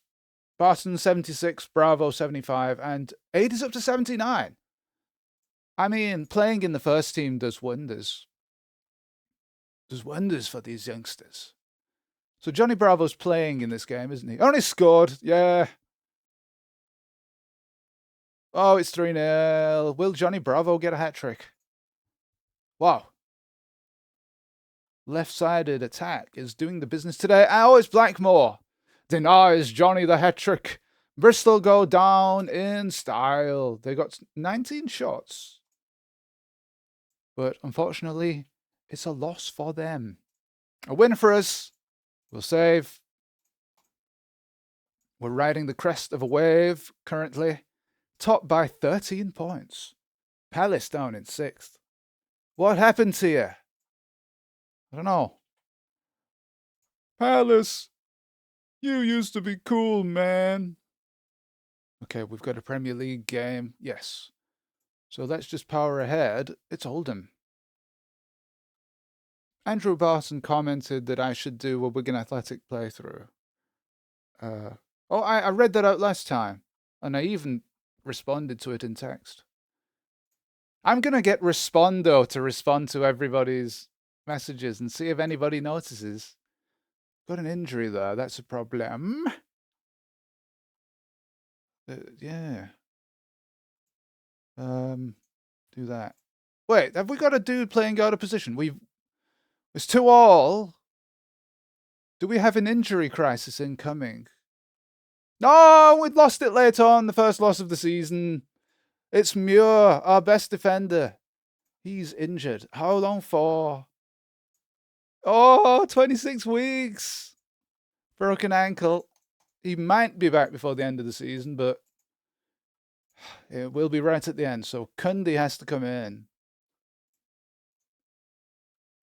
Barton 76, Bravo 75, and Aid is up to 79. I mean, playing in the first team does wonders. Does wonders for these youngsters. So Johnny Bravo's playing in this game, isn't he? Only scored, yeah. Oh, it's 3-0. Will Johnny Bravo get a hat-trick? Wow. Left-sided attack is doing the business today. Oh, it's Blackmore. Denies Johnny the hat-trick. Bristol go down in style. They got 19 shots. But unfortunately, it's a loss for them. A win for us. We'll save. We're riding the crest of a wave currently. Topped by 13 points. Palace down in 6th. What happened to you? I don't know. Palace, you used to be cool, man. Okay, we've got a Premier League game. Yes. So let's just power ahead. It's Oldham. Andrew Barton commented that I should do a Wigan Athletic playthrough. I read that out last time, and I even responded to it in text. I'm going to get Respondo to respond to everybody's messages and see if anybody notices. Got an injury there. That's a problem. Yeah. Do that. Wait, have we got a dude playing out of position? It's 2-2. Do we have an injury crisis incoming? No, we'd lost it late on, the first loss of the season. It's Muir, our best defender. He's injured. How long for? Oh, 26 weeks. Broken ankle. He might be back before the end of the season, but it will be right at the end. So Cundy has to come in.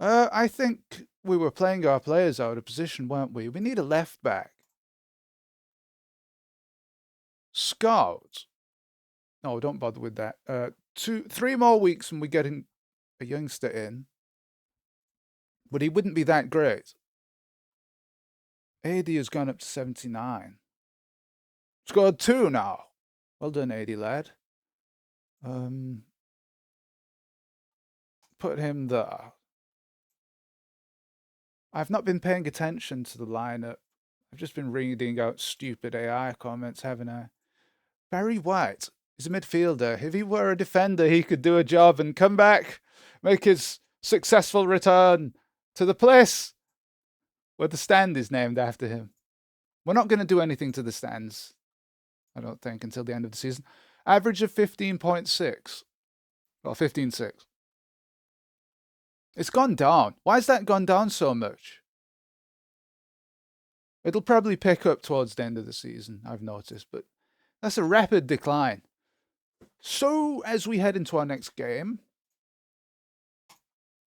I think we were playing our players out of position, weren't we? We need a left back. Scout. No, don't bother with that. 3 more weeks and we're getting a youngster in. But he wouldn't be that great. AD has gone up to 79. Scored 2 now. Well done, AD lad. Put him there. I've not been paying attention to the lineup. I've just been reading out stupid AI comments, haven't I? Barry White is a midfielder. If he were a defender, he could do a job and come back, make his successful return to the place where the stand is named after him. We're not going to do anything to the stands, I don't think, until the end of the season. Average of 15.6. Well, 15.6. It's gone down. Why has that gone down so much? It'll probably pick up towards the end of the season, I've noticed, but that's a rapid decline. So, as we head into our next game,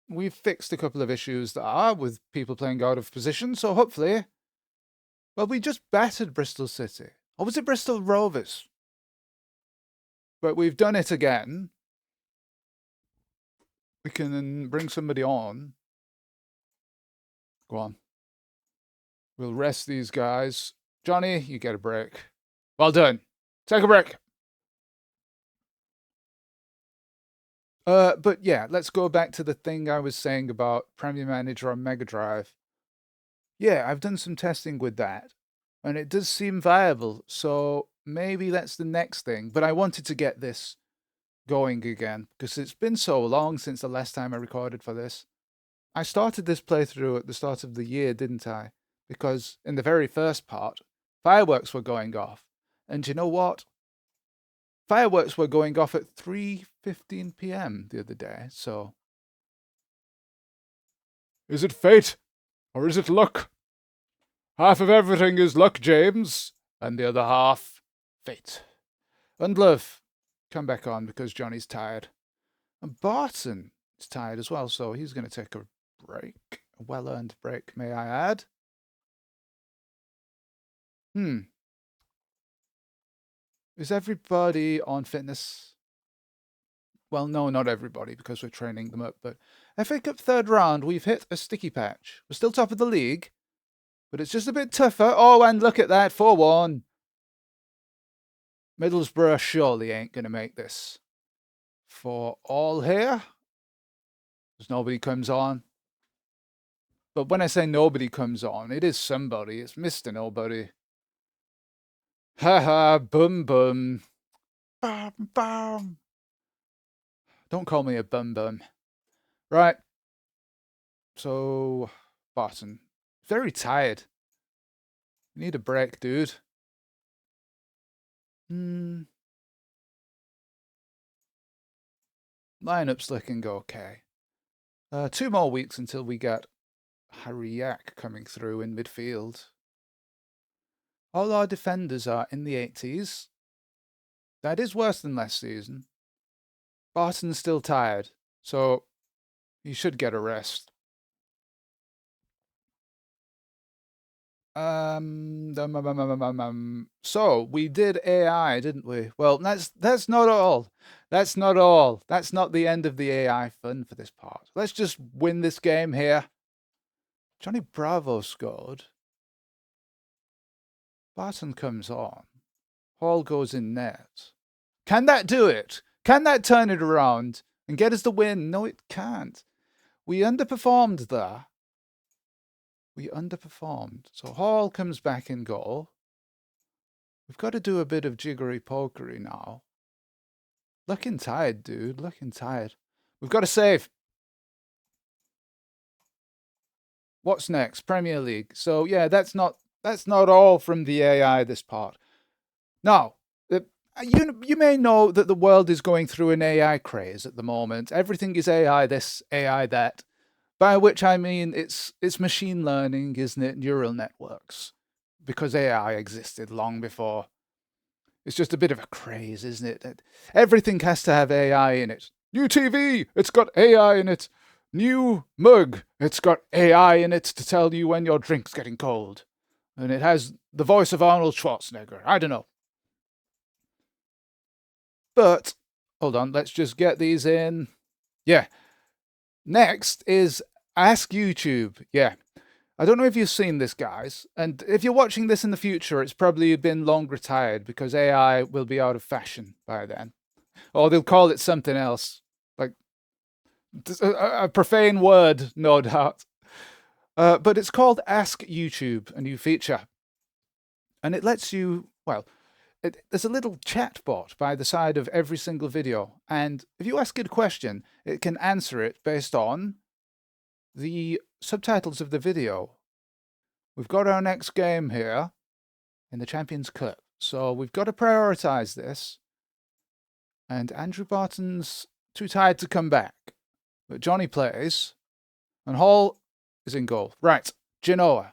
we've fixed a couple of issues that are with people playing out of position, so hopefully... Well, we just battered Bristol City. Or was it Bristol Rovers? But we've done it again. We can bring somebody on. Go on. We'll rest these guys. Johnny, you get a break. Well done. Take a break. But yeah, let's go back to the thing I was saying about Premier Manager on Mega Drive. Yeah, I've done some testing with that, and it does seem viable, so maybe that's the next thing. But I wanted to get this going again, because it's been so long since the last time I recorded for this. I started this playthrough at the start of the year, didn't I? Because in the very first part, fireworks were going off. And you know what? Fireworks were going off at 3:15 p.m. the other day, so... Is it fate? Or is it luck? Half of everything is luck, James, and the other half, fate. And love, come back on because Johnny's tired. And Barton is tired as well, so he's going to take a break. A well-earned break, may I add. Is everybody on fitness? Well, no, not everybody, because we're training them up, but FA Cup third round, we've hit a sticky patch. We're still top of the league, but it's just a bit tougher. Oh, and look at that, 4-1. Middlesbrough surely ain't going to make this. For all here, as nobody comes on. But when I say nobody comes on, it is somebody. It's Mr. Nobody. Ha, bum bum. Bum bum. Don't call me a bum bum. Right. So, Barton. Very tired. You need a break, dude. Lineup's looking okay. 2 more weeks until we get Harry Yak coming through in midfield. All our defenders are in the 80s. That is worse than last season. Barton's still tired, so he should get a rest. So we did AI, didn't we? Well, that's not all. That's not all. That's not the end of the AI fun for this part. Let's just win this game here. Johnny Bravo scored. Barton comes on. Hall goes in net. Can that do it? Can that turn it around and get us the win? No, it can't. We underperformed there. We underperformed. So Hall comes back in goal. We've got to do a bit of jiggery-pokery now. Looking tired, dude. Looking tired. We've got to save. What's next? Premier League. So yeah, that's not all from the AI, this part. Now, you may know that the world is going through an AI craze at the moment. Everything is AI this, AI that. By which I mean it's machine learning, isn't it? Neural networks. Because AI existed long before. It's just a bit of a craze, isn't it? Everything has to have AI in it. New TV, it's got AI in it. New mug, it's got AI in it to tell you when your drink's getting cold. And it has the voice of Arnold Schwarzenegger. I don't know. But, hold on, let's just get these in. Yeah. Next is Ask YouTube. Yeah. I don't know if you've seen this, guys. And if you're watching this in the future, it's probably been long retired because AI will be out of fashion by then. Or they'll call it something else. Like a profane word, no doubt. But it's called Ask YouTube, a new feature. And it lets you, well, there's a little chat bot by the side of every single video. And if you ask it a question, it can answer it based on the subtitles of the video. We've got our next game here in the Champions Cup. So we've got to prioritize this. And Andrew Barton's too tired to come back. But Johnny plays. And Hall is in goal. Right, Genoa.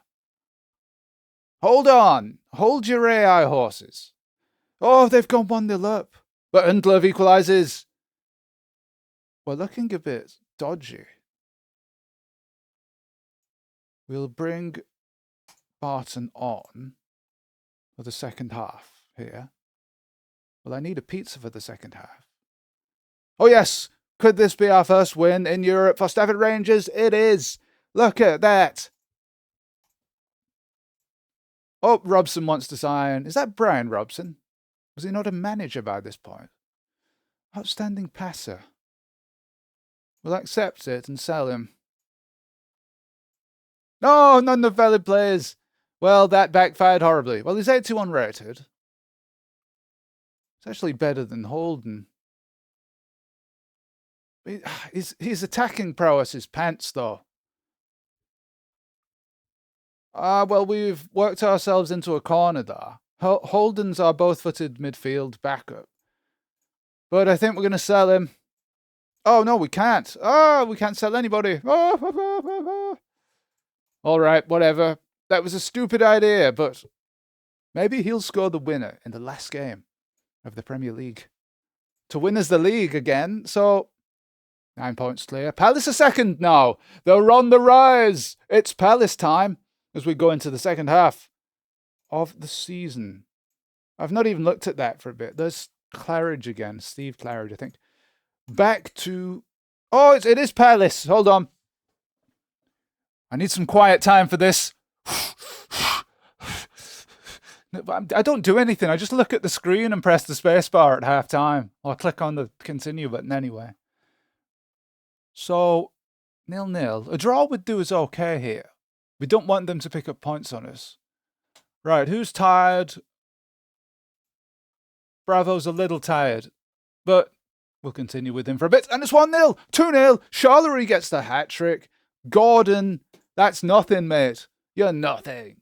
Hold on. Hold your AI horses. Oh, they've gone 1-0 up. But Undlove equalises. We're looking a bit dodgy. We'll bring Barton on for the second half here. Well, I need a pizza for the second half. Oh, yes. Could this be our first win in Europe for Stafford Rangers? It is. Look at that. Oh, Robson wants to sign. Is that Brian Robson? Was he not a manager by this point? Outstanding passer. We'll accept it and sell him. No, none of the valid players. Well, that backfired horribly. Well, he's 82 unrated. It's actually better than Holden. His attacking prowess is pants, though. Well, we've worked ourselves into a corner there. Holden's our both-footed midfield backup. But I think we're going to sell him. Oh, no, we can't. Oh, we can't sell anybody. All right, whatever. That was a stupid idea, but maybe he'll score the winner in the last game of the Premier League to win us the league again. So 9 points clear. Palace are second now. They're on the rise. It's Palace time as we go into the second half of the season. I've not even looked at that for a bit. There's Claridge again. Steve Claridge, I think. back to... Oh, it is Palace. Hold on. I need some quiet time for this. I don't do anything. I just look at the screen and press the space bar at half time. Or click on the continue button anyway. So, 0-0. A draw would do us okay here. We don't want them to pick up points on us. Right, who's tired? Bravo's a little tired. But we'll continue with him for a bit. And it's 1-0. 2-0. Charlery gets the hat-trick. Gordon, that's nothing, mate. You're nothing.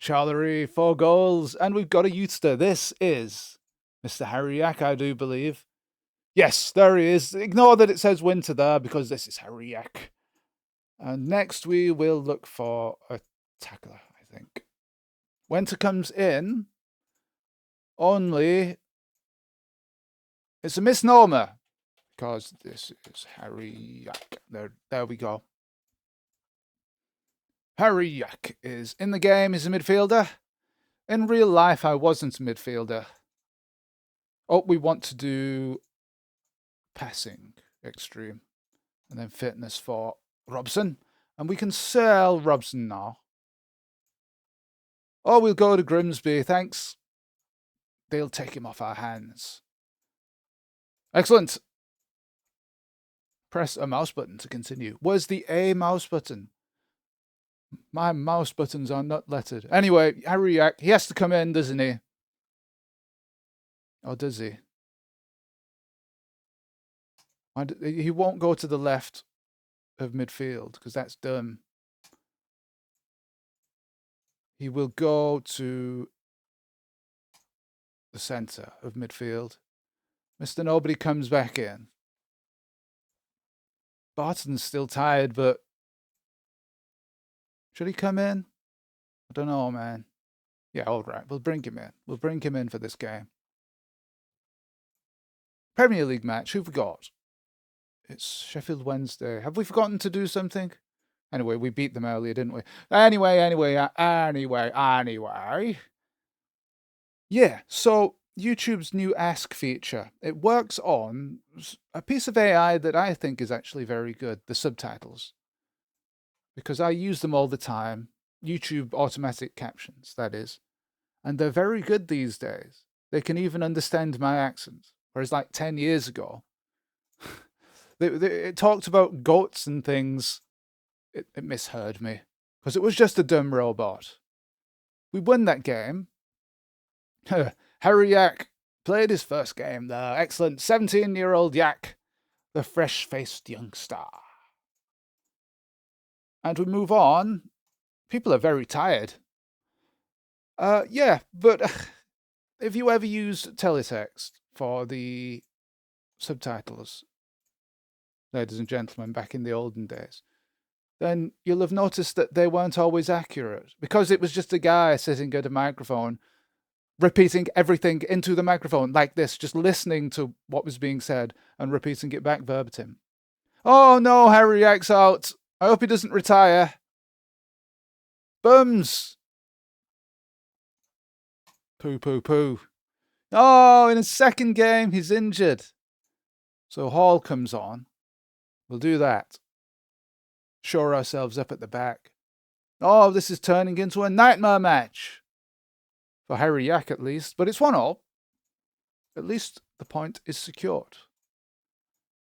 Charlery, 4 goals. And we've got a youthster. This is Mr. Harryak, I do believe. Yes, there he is. Ignore that it says winter there because this is Harryak. And next we will look for a tackler, I think. Winter comes in. Only... It's a misnomer. Because this is Harryak. There we go. Harryak is in the game. He's a midfielder. In real life, I wasn't a midfielder. Oh, we want to do passing extreme. And then fitness for Robson. And we can sell Robson now. Oh, we'll go to Grimsby. Thanks. They'll take him off our hands. Excellent. Press a mouse button to continue. Where's the A mouse button? My mouse buttons are not lettered. Anyway, Harryak, he has to come in, doesn't he? Or does he? He won't go to the left of midfield because that's dumb. He will go to the centre of midfield. Mr. Nobody comes back in. Barton's still tired, but should he come in? I don't know, man. Yeah, all right. We'll bring him in. We'll bring him in for this game. Premier League match. Who've we got? It's Sheffield Wednesday. Have we forgotten to do something? Anyway, we beat them earlier, didn't we? Anyway. Yeah, so YouTube's new Ask feature. It works on a piece of AI that I think is actually very good, the subtitles. Because I use them all the time. YouTube automatic captions, that is. And they're very good these days. They can even understand my accent. Whereas like 10 years ago, it talked about goats and things. It misheard me. Because it was just a dumb robot. We won that game. Harryak played his first game there. Excellent. 17-year-old Yak. The fresh-faced youngster. And we move on. People are very tired. Yeah, but if you ever used teletext for the subtitles, ladies and gentlemen, back in the olden days, then you'll have noticed that they weren't always accurate because it was just a guy sitting at a microphone repeating everything into the microphone like this, just listening to what was being said and repeating it back verbatim. Oh no, Harryak's out. I hope he doesn't retire. Bums. Poo. Oh, in his second game, he's injured. So Hall comes on. We'll do that. Shore ourselves up at the back. Oh, this is turning into a nightmare match. For Harryak at least, but it's 1-1. At least the point is secured.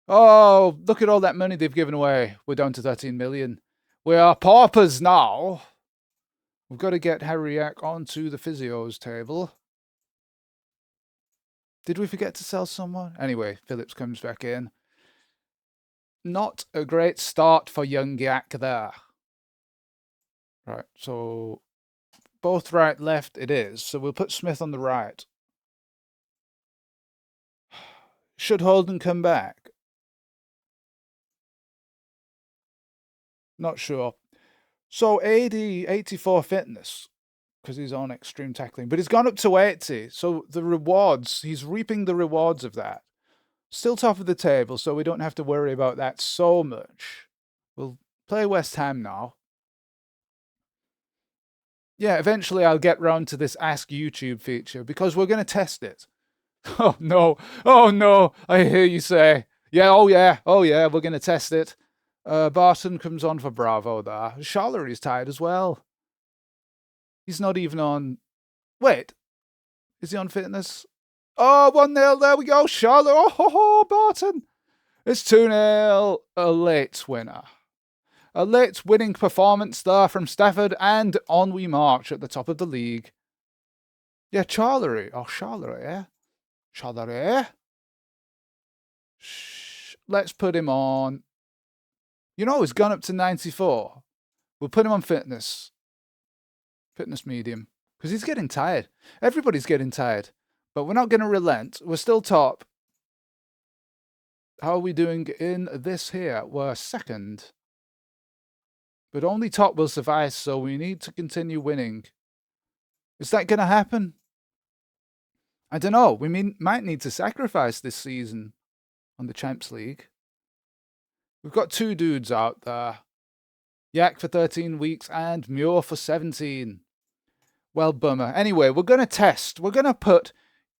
Oh, look at all that money they've given away. We're down to 13 million. We are paupers now. We've got to get Harryak onto the physio's table. Did we forget to sell someone? Anyway, Phillips comes back in. Not a great start for young Yak there. Right, so both right, left it is. So we'll put Smith on the right. Should Holden come back? Not sure. So 84 fitness, because he's on extreme tackling. But he's gone up to 80. So the rewards, he's reaping the rewards of that. Still top of the table, so we don't have to worry about that so much. We'll play West Ham now. Yeah, eventually I'll get round to this Ask YouTube feature, because we're going to test it. Oh no, I hear you say. Yeah, oh yeah, we're going to test it. Barton comes on for Bravo there. Charlery's tired as well. He's not even on... Wait, is he on fitness? Oh, 1-0, there we go. Charlotte, oh, Barton. It's 2-0, a late winner. A late winning performance there from Stafford, and on we march at the top of the league. Yeah, Charlery. Oh, Charlery, yeah. Charlery. Let's put him on... You know, he's gone up to 94. We'll put him on fitness. Fitness medium. Because he's getting tired. Everybody's getting tired. But we're not going to relent. We're still top. How are we doing in this here? We're second. But only top will suffice, so we need to continue winning. Is that going to happen? I don't know. We might need to sacrifice this season on the Champs League. We've got 2 dudes out there. Yak for 13 weeks and Muir for 17. Well, bummer. Anyway, we're going to test. We're going to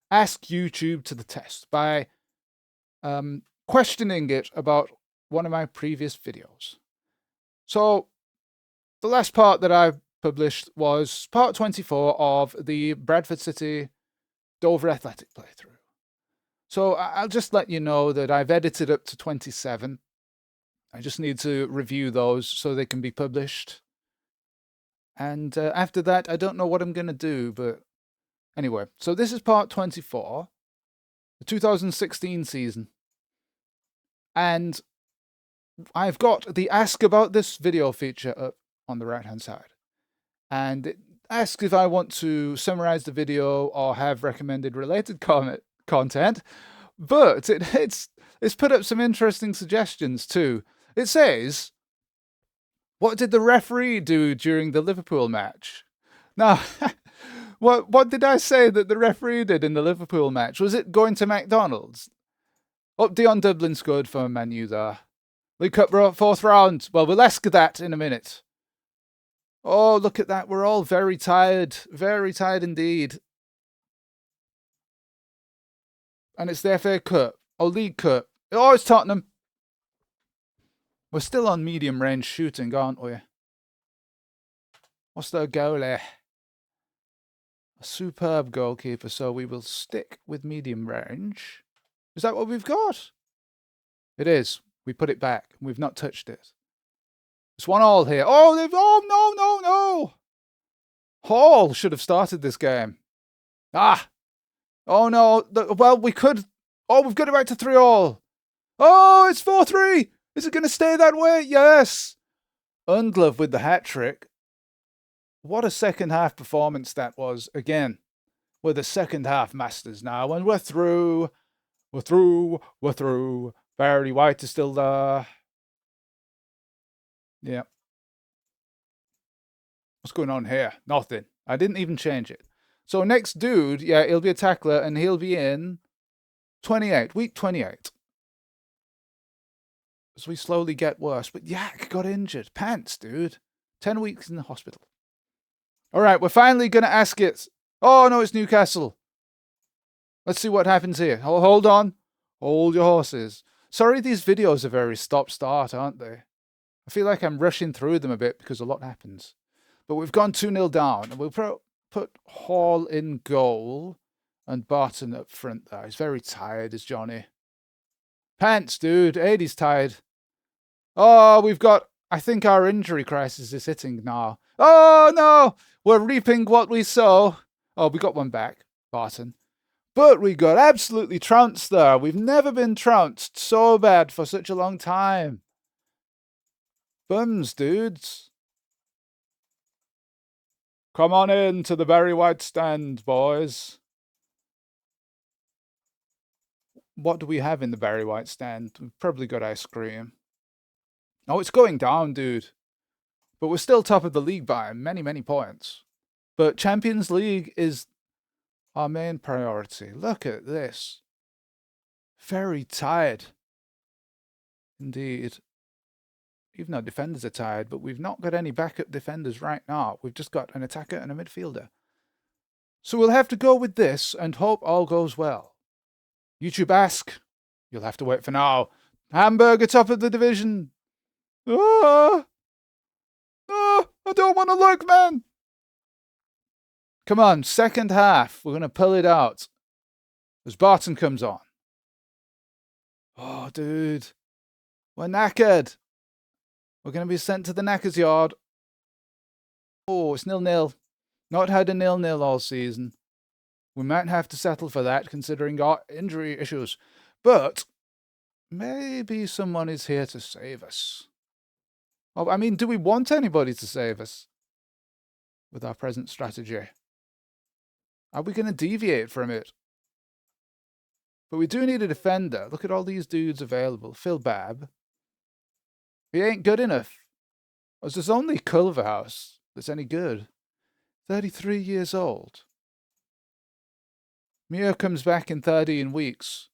ask YouTube to the test by questioning it about one of my previous videos. So, the last part that I published was part 24 of the Bradford City Dover Athletic playthrough. So, I'll just let you know that I've edited up to 27. I just need to review those so they can be published. And after that, I don't know what I'm going to do, but anyway. So this is part 24, the 2016 season. And I've got the Ask About This video feature up on the right-hand side. And it asks if I want to summarize the video or have recommended related content. But it's put up some interesting suggestions too. It says, what did the referee do during the Liverpool match? Now, what did I say that the referee did in the Liverpool match? Was it going to McDonald's? Oh, Dion Dublin scored for Man U there. League Cup 4th round. Well, we'll ask that in a minute. Oh, look at that. We're all very tired. Very tired indeed. And it's the FA Cup. Oh, League Cup. Oh, it's Tottenham. We're still on medium range shooting, aren't we? What's their goalie? A superb goalkeeper, so we will stick with medium range. Is that what we've got? It is. We put it back. We've not touched it. It's 1-1 here. Oh, no. Hall should have started this game. Ah. Oh, no. Well, we could... Oh, we've got it back to 3-3. Oh, it's 4-3. Is it going to stay that way? Yes. Undlove with the hat-trick. What a second-half performance that was. Again, we're the second-half masters now, and we're through. We're through. Barry White is still there. Yeah. What's going on here? Nothing. I didn't even change it. So next dude, yeah, he'll be a tackler, and he'll be in 28, week 28. As we slowly get worse. But Yak got injured. Pants, dude. 10 weeks in the hospital. All right, we're finally going to ask it. Oh, no, it's Newcastle. Let's see what happens here. Hold on. Hold your horses. Sorry, these videos are very stop-start, aren't they? I feel like I'm rushing through them a bit because a lot happens. But we've gone 2-0 down. And we'll put Hall in goal and Barton up front there. He's very tired, is Johnny. Pants, dude. Aidie's tired. Oh, we've got... I think our injury crisis is hitting now. Oh, no! We're reaping what we sow. Oh, we got one back, Barton. But we got absolutely trounced there. We've never been trounced so bad for such a long time. Bums, dudes. Come on in to the Barry White stand, boys. What do we have in the Barry White stand? We've probably got ice cream. Oh, it's going down, dude. But we're still top of the league by many, many points. But Champions League is our main priority. Look at this. Very tired. Indeed. Even our defenders are tired, but we've not got any backup defenders right now. We've just got an attacker and a midfielder. So we'll have to go with this and hope all goes well. YouTube ask. You'll have to wait for now. Hamburger top of the division. Ah! Ah! I don't want to look, man. Come on, second half. We're going to pull it out. As Barton comes on. Oh, dude. We're knackered. We're going to be sent to the knackers yard. Oh, it's 0-0. Not had a 0-0 all season. We might have to settle for that, considering our injury issues. But maybe someone is here to save us. Oh, I mean, do we want anybody to save us with our present strategy? Are we going to deviate from it? But we do need a defender. Look at all these dudes available. Phil Babb. He ain't good enough. There's only Culverhouse that's any good. 33 years old. Mia comes back in 13 weeks.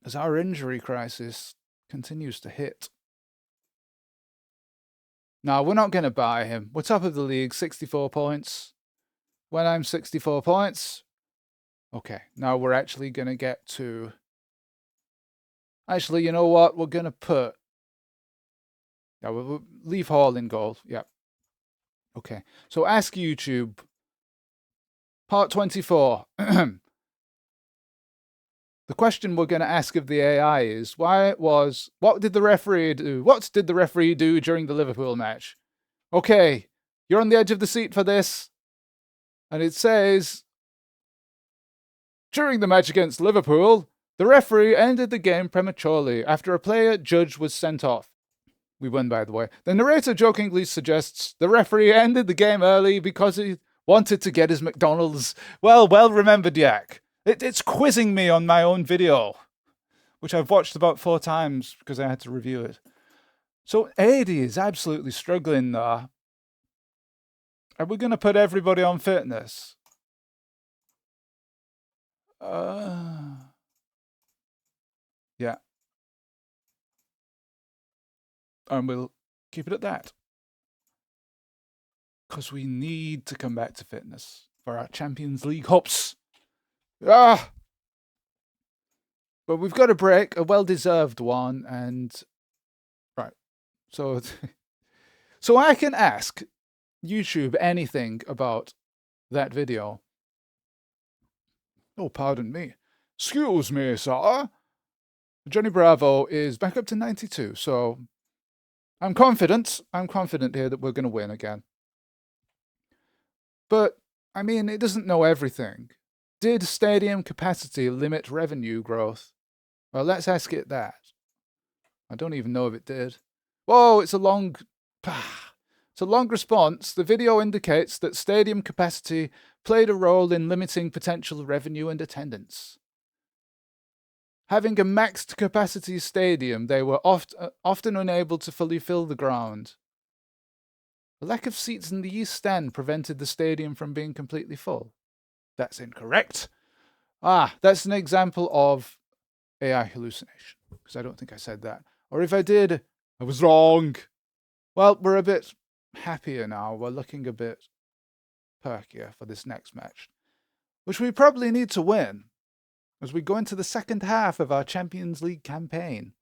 As our injury crisis continues to hit. No, we're not going to buy him. We're top of the league, 64 points. When I'm 64 points... Okay, now we're actually going to get to... Actually, you know what? We're going to put... Yeah, we'll leave Hall in goal. Yep. Okay, so ask YouTube. Part 24. The question we're going to ask of the AI is, what did the referee do? What did the referee do during the Liverpool match? Okay, you're on the edge of the seat for this. And it says, during the match against Liverpool, the referee ended the game prematurely after a player judge was sent off. We won, by the way. The narrator jokingly suggests the referee ended the game early because he wanted to get his McDonald's. Well remembered, Yak. It's quizzing me on my own video, which I've watched about 4 times because I had to review it. So AD is absolutely struggling there. Are we going to put everybody on fitness? Yeah. And we'll keep it at that. Because we need to come back to fitness for our Champions League hopes. But we've got a break, a well-deserved one, and... Right. So I can ask YouTube anything about that video. Oh, pardon me. Excuse me, sir. Johnny Bravo is back up to 92, so I'm confident here that we're going to win again. But, I mean, it doesn't know everything. Did stadium capacity limit revenue growth? Well, let's ask it that. I don't even know if it did. Whoa, it's a long response. The video indicates that stadium capacity played a role in limiting potential revenue and attendance. Having a maxed capacity stadium, they were often unable to fully fill the ground. The lack of seats in the East Stand prevented the stadium from being completely full. That's incorrect. That's an example of AI hallucination, because I don't think I said that. Or if I did, I was wrong. Well, we're a bit happier now. We're looking a bit perkier for this next match, which we probably need to win as we go into the second half of our Champions League campaign.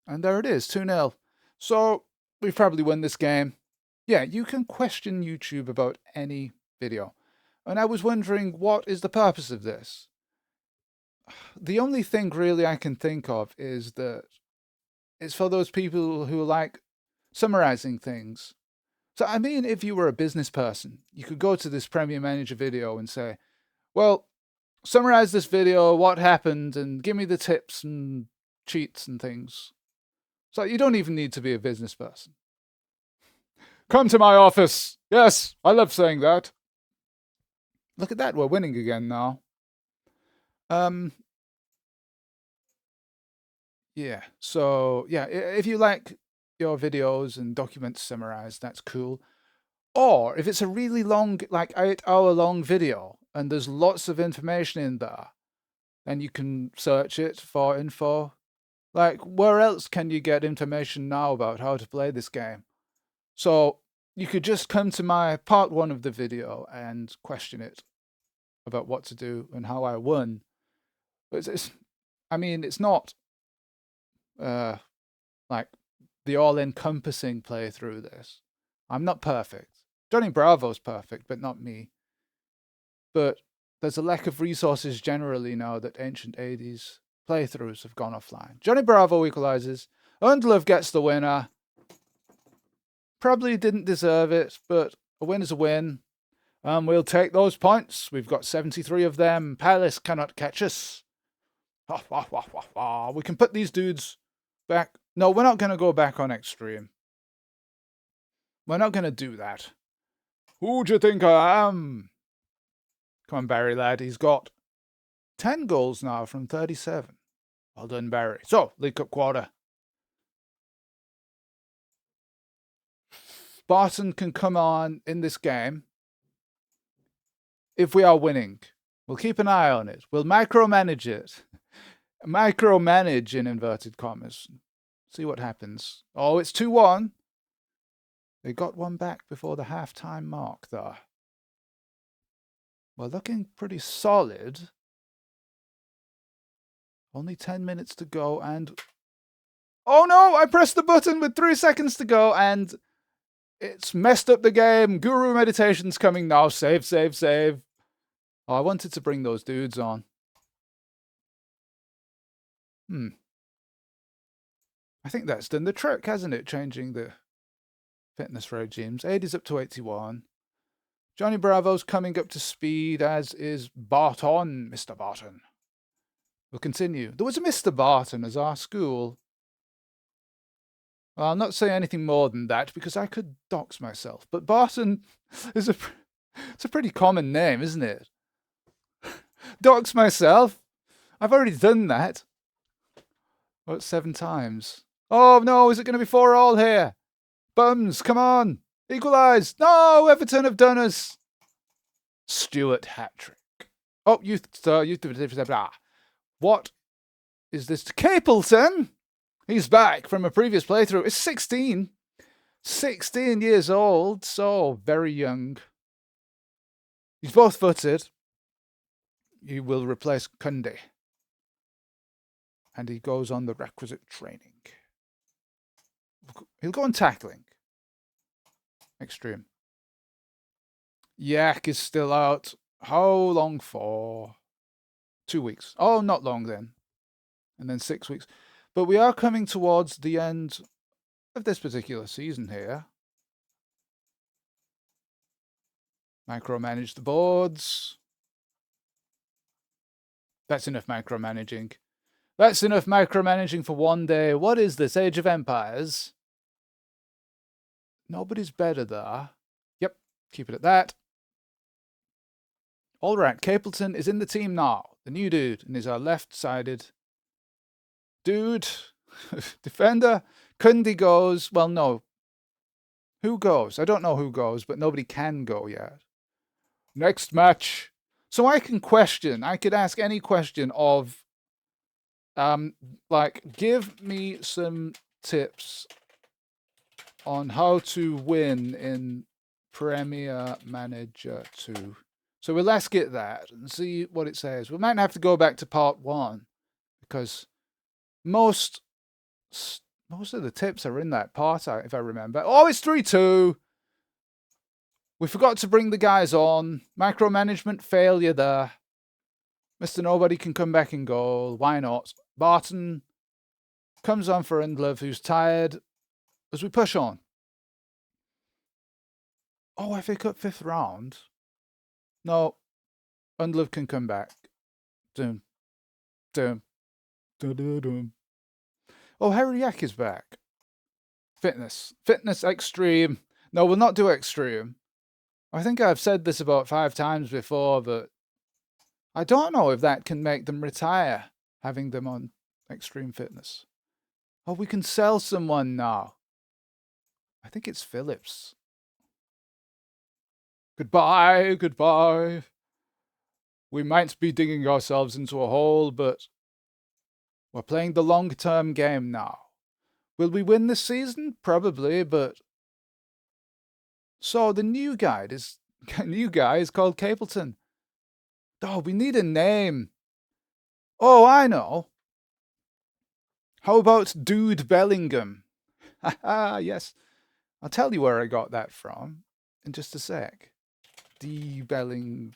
And there it is, 2-0. So we probably win this game. Yeah, you can question YouTube about any video. And I was wondering, what is the purpose of this? The only thing really I can think of is that it's for those people who like summarizing things. So, I mean, if you were a business person, you could go to this Premier Manager video and say, well, summarize this video, what happened, and give me the tips and cheats and things. So you don't even need to be a business person. Come to my office. Yes, I love saying that. Look at that, we're winning again now. Yeah, so, yeah, if you like your videos and documents summarized, that's cool. Or if it's a really long, like 8-hour long video, and there's lots of information in there, then you can search it for info. Like, where else can you get information now about how to play this game? So you could just come to my part 1 of the video and question it about what to do and how I won. I mean, it's not like the all-encompassing playthrough. This, I'm not perfect. Johnny Bravo's perfect, but not me. But there's a lack of resources generally now that ancient 80s playthroughs have gone offline. Johnny Bravo equalizes. Undlove gets the winner. Probably didn't deserve it, but a win is a win. We'll take those points. We've got 73 of them. Palace cannot catch us. We can put these dudes back. No, we're not going to go back on Extreme. We're not going to do that. Who do you think I am? Come on, Barry, lad. He's got 10 goals now from 37. Well done, Barry. So, League Cup quarter. Barton can come on in this game if we are winning. We'll keep an eye on it. We'll micromanage it. Micromanage in inverted commas. See what happens. Oh, it's 2-1. They got one back before the half-time mark, though. We're looking pretty solid. Only 10 minutes to go, and... Oh no! I pressed the button with 3 seconds to go, and it's messed up the game. Guru Meditation's coming now. Save, save, save. Oh, I wanted to bring those dudes on. I think that's done the trick, hasn't it? Changing the fitness regimes. 80's up to 81. Johnny Bravo's coming up to speed, as is Barton, Mr. Barton. We'll continue. There was a Mr. Barton as our school. Well, I'll not say anything more than that because I could dox myself. But Barton is it's a pretty common name, isn't it? Dox myself? I've already done that. About 7 times. Oh no, is it going to be 4-4 here? Bums, come on. Equalise. No, Everton have done us. Stewart hat-trick. Oh, what is this? Capleton? He's back from a previous playthrough. It's 16. 16 years old, so very young. He's both-footed. He will replace Kunde. And he goes on the requisite training. He'll go on tackling. Extreme. Yak is still out. How long for? 2 weeks. Oh, not long then. And then 6 weeks. But we are coming towards the end of this particular season here. Micromanage the boards. That's enough micromanaging. That's enough micromanaging for one day. What is this? Age of Empires? Nobody's better there. Yep, keep it at that. All right, Capleton is in the team now. The new dude, and he's our left-sided dude. Defender. Kunde goes. Well, no. Who goes? I don't know who goes, but nobody can go yet. Next match. So I can question. I could ask any question of... like, give me some tips on how to win in Premier Manager 2. So we'll ask it that and see what it says. We might have to go back to part 1 because most of the tips are in that part, if I remember. Oh, it's 3-2. We forgot to bring the guys on. Micromanagement failure there. Mr. Nobody can come back in goal. Why not? Barton comes on for Undlove, who's tired, as we push on. Oh, FA Cup 5th round? No. Undlove can come back. Doom. Doom. Doom. Oh, Harry Yak is back. Fitness. Fitness extreme. No, we'll not do extreme. I think I've said this about 5 times before, but I don't know if that can make them retire, having them on extreme fitness. Oh, we can sell someone now. I think it's Phillips. Goodbye, goodbye. We might be digging ourselves into a hole, but we're playing the long-term game now. Will we win this season? Probably, but... So the new guy is called Capleton. Oh, we need a name. Oh, I know. How about Dude Bellingham? Haha, yes. I'll tell you where I got that from in just a sec. D Belling.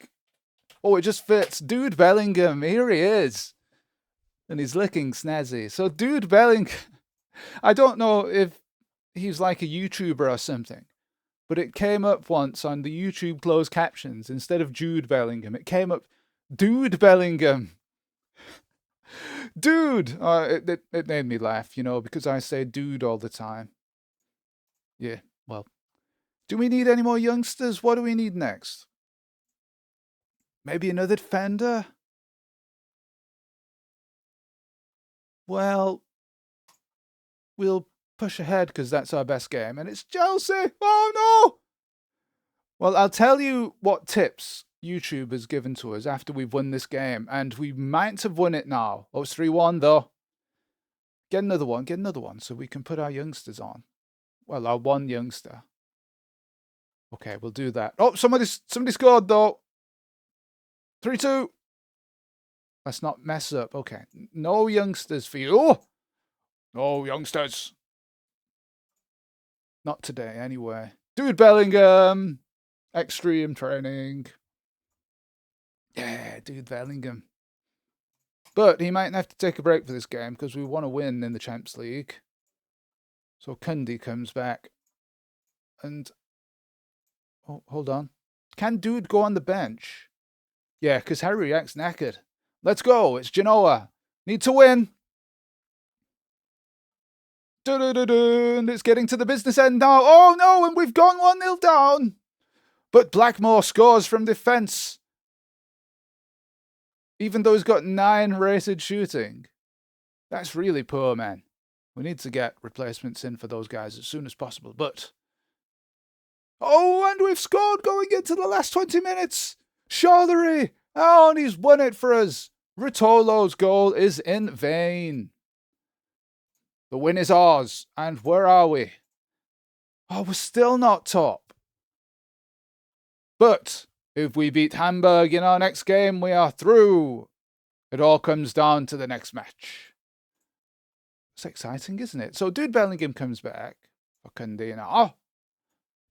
Oh, it just fits. Dude Bellingham. Here he is. And he's looking snazzy. So, Dude Bellingham. I don't know if he's like a YouTuber or something, but it came up once on the YouTube closed captions. Instead of Jude Bellingham, it came up Dude Bellingham. Dude! It made me laugh, you know, because I say dude all the time. Yeah, well. Do we need any more youngsters? What do we need next? Maybe another defender? Well, we'll push ahead because that's our best game, and it's Chelsea! Oh no! Well, I'll tell you what tips YouTube has given to us after we've won this game, and we might have won it now. Oh, it's 3-1 though. Get another one, so we can put our youngsters on. Well, our one youngster. Okay, we'll do that. Oh, somebody scored though. 3-2. Let's not mess up. Okay, no youngsters for you. Oh! No youngsters. Not today, anyway. Dude Bellingham. Extreme training. Yeah, Dude Bellingham. But he might have to take a break for this game because we want to win in the Champions League. So Cundy comes back. And... oh, hold on. Can Dude go on the bench? Yeah, because Harry reacts knackered. Let's go. It's Genoa. Need to win. And it's getting to the business end now. Oh no, and we've gone 1-0 down. But Blackmore scores from defence. Even though he's got 9 rated shooting. That's really poor, man. We need to get replacements in for those guys as soon as possible. But... oh, and we've scored going into the last 20 minutes. Chaudhary. Oh, and he's won it for us. Rotolo's goal is in vain. The win is ours. And where are we? Oh, we're still not top. But if we beat Hamburg in our next game, we are through. It all comes down to the next match. It's exciting, isn't it? So Dude Bellingham comes back for Cundy now. Oh,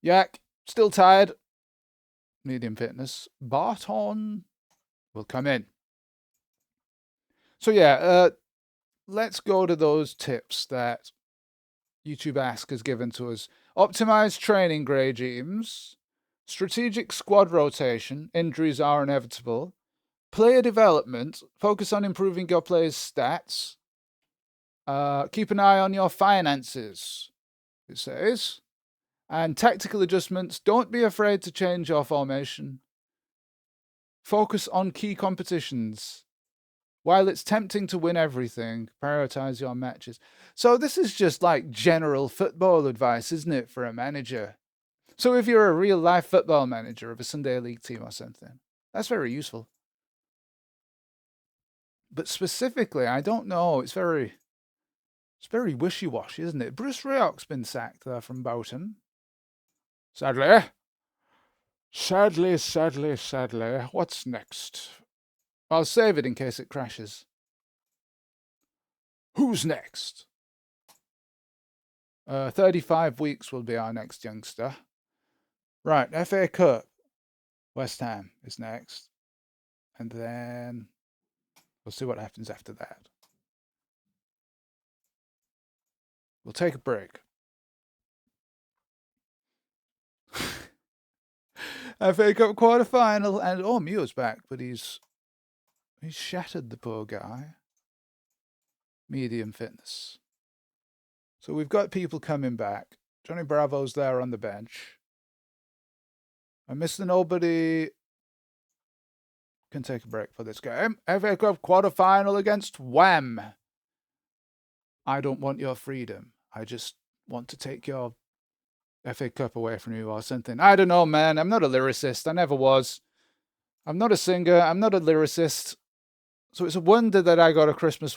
Yak, still tired. Medium fitness. Barton will come in. So yeah, let's go to those tips that YouTube Ask has given to us. Optimize training regimes. Strategic squad rotation. Injuries are inevitable. Player development. Focus on improving your players' stats. Keep an eye on your finances, it says. And tactical adjustments. Don't be afraid to change your formation. Focus on key competitions. While it's tempting to win everything, prioritize your matches. So this is just like general football advice, isn't it, for a manager? So if you're a real-life football manager of a Sunday League team or something, that's very useful. But specifically, I don't know. It's very wishy-washy, isn't it? Bruce Rioch's been sacked there from Boughton. Sadly. What's next? I'll save it in case it crashes. Who's next? 35 weeks will be our next youngster. Right, FA Cup. West Ham is next. And then we'll see what happens after that. We'll take a break. FA Cup quarter-final. And oh, Muir's back, but he's shattered, the poor guy. Medium fitness. So we've got people coming back. Johnny Bravo's there on the bench. And Mr. Nobody can take a break for this game. FA Cup quarter-final against Wham. I don't want your freedom. I just want to take your FA Cup away from you or something. I don't know, man. I'm not a lyricist. I never was. I'm not a singer. I'm not a lyricist. So it's a wonder that I got a Christmas